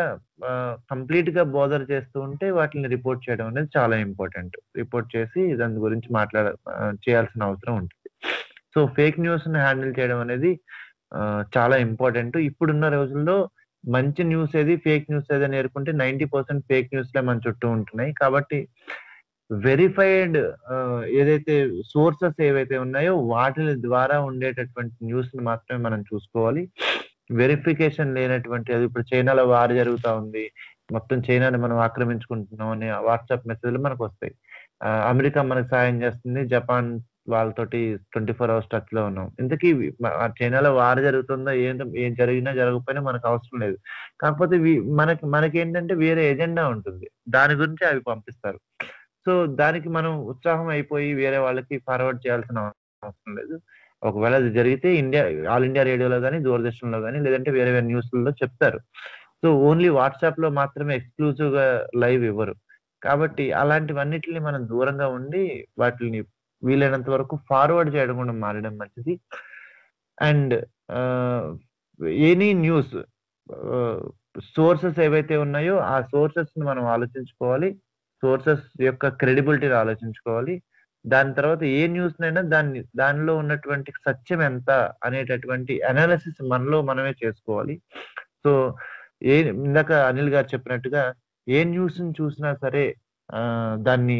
కంప్లీట్ గా బోదర్ చేస్తూ ఉంటే వాటిని రిపోర్ట్ చేయడం అనేది చాలా ఇంపార్టెంట్. రిపోర్ట్ చేసి దాని గురించి చేయాల్సిన అవసరం ఉంటుంది. సో ఫేక్ న్యూస్ ని హ్యాండిల్ చేయడం అనేది చాలా ఇంపార్టెంట్. ఇప్పుడున్న రోజుల్లో మంచి న్యూస్ ఏది, ఫేక్ న్యూస్ ఏది నేర్చుకుంటే 90% ఫేక్ న్యూస్లే మన చుట్టూ ఉంటున్నాయి. కాబట్టి వెరిఫైడ్ ఏదైతే సోర్సెస్ ఏవైతే ఉన్నాయో వాటి ద్వారా ఉండేటటువంటి న్యూస్ ని మాత్రమే మనం చూసుకోవాలి. వెరిఫికేషన్ లేనటువంటి, అది ఇప్పుడు చైనాలో వార్ జరుగుతా ఉంది, మొత్తం చైనాని మనం ఆక్రమించుకుంటున్నాం అని వాట్సాప్ మెసేజ్లు మనకు వస్తాయి. అమెరికా మనకు సాయం చేస్తుంది, జపాన్ వాళ్ళతోటి 24 hours టచ్ లో ఉన్నాం. ఇంతకీ చైనాలో వార్ జరుగుతుందో ఏం జరిగినా జరగకపోయినా మనకు అవసరం లేదు. కాకపోతే మనకేంటంటే వేరే ఎజెండా ఉంటుంది, దాని గురించి అవి పంపిస్తారు. సో దానికి మనం ఉత్సాహం అయిపోయి వేరే వాళ్ళకి ఫార్వర్డ్ చేయాల్సిన అవసరం లేదు. ఒకవేళ అది జరిగితే ఆల్ ఇండియా రేడియోలో కానీ, దూరదర్శన్లో కానీ, లేదంటే వేరే వేరే న్యూస్లలో చెప్తారు. సో ఓన్లీ వాట్సాప్ లో మాత్రమే ఎక్స్క్లూజివ్ గా లైవ్ ఇవ్వరు. కాబట్టి అలాంటివన్నిటిని మనం దూరంగా ఉండి వాటిని వీలైనంత వరకు ఫార్వర్డ్ చేయడం కూడా మారడం మంచిది. అండ్ ఎనీ న్యూస్ సోర్సెస్ ఏవైతే ఉన్నాయో ఆ సోర్సెస్ ని మనం ఆలోచించుకోవాలి. సోర్సెస్ యొక్క క్రెడిబిలిటీని ఆలోచించుకోవాలి. దాని తర్వాత ఏ న్యూస్ నైనా దానిలో ఉన్నటువంటి సత్యం ఎంత అనేటటువంటి అనాలిసిస్ మనలో మనమే చేసుకోవాలి. సో ఇందాక అనిల్ గారు చెప్పినట్టుగా ఏ న్యూస్ని చూసినా సరే దాన్ని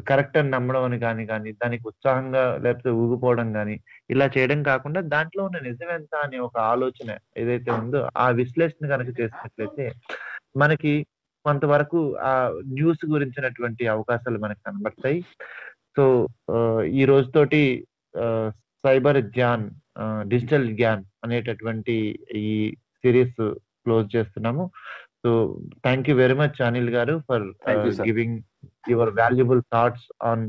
కరెక్ట్ అని నమ్మడం అని కానీ దానికి ఉత్సాహంగా లేకపోతే ఊగిపోవడం కానీ ఇలా చేయడం కాకుండా దాంట్లో ఉన్న నిజం ఎంత అనే ఒక ఆలోచన ఏదైతే ఉందో ఆ విశ్లేషణ కనుక చేసినట్లయితే మనకి కొంతవరకు ఆ న్యూస్ గురించినటువంటి అవకాశాలు మనకు కనబడతాయి. సో ఈ రోజుతోటి సైబర్ జ్ఞాన్, డిజిటల్ జ్ఞాన్ అనేటటువంటి ఈ సిరీస్ క్లోజ్ చేస్తున్నాము. So thank you very much Anil గారు for giving your valuable thoughts on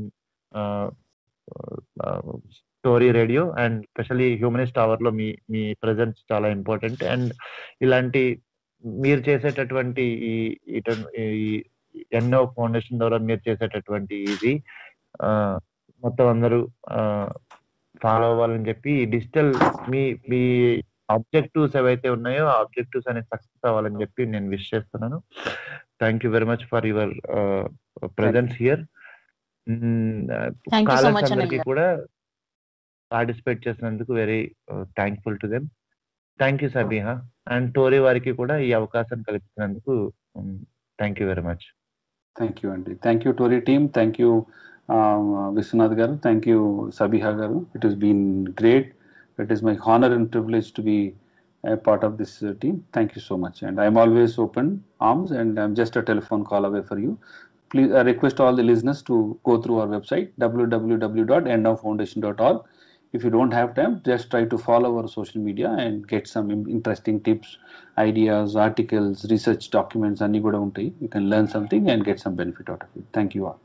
story radio and specially humanist hour లో మీ ప్రెజెన్స్ చాలా ఇంపార్టెంట్. అండ్ ఇలాంటి మీరు చేసేటటువంటి ఈ ఎన్నో ఫౌండేషన్ ద్వారా మీరు చేసేటటువంటి ఇది మొత్తం అందరూ ఫాలో అవ్వాలని చెప్పి డిజిటల్ మీ ఆబ్జెక్టివ్స్ ఏవైతే ఉన్నాయో ఆ ఆబ్జెక్టివ్స్ అనేది సక్సెస్ అవ్వాలని చెప్పి నేను విష్ చేస్తున్నాను. Thank you very much for your presence here. Callers అందరికీ కూడా పార్టిసిపేట్ చేసినందుకు very thankful to them. Thank you Sabiha and Tori వారికి కూడా ఈ అవకాశం కల్పించినందుకు thank you very much. Thank you అండి. Thank you Tori team. Thank you Viswanath గారు. థ్యాంక్ యూ సబీహా గారు. It has been great. It is my honor and privilege to be a part of this team. Thank you so much. And I am always open arms and I'm just a telephone call away for you. Please request all the listeners to go through our website www.endowfoundation.org. If you don't have time, just try to follow our social media and get some interesting tips, ideas, articles, research documents, and you can learn something and get some benefit out of it. Thank you all.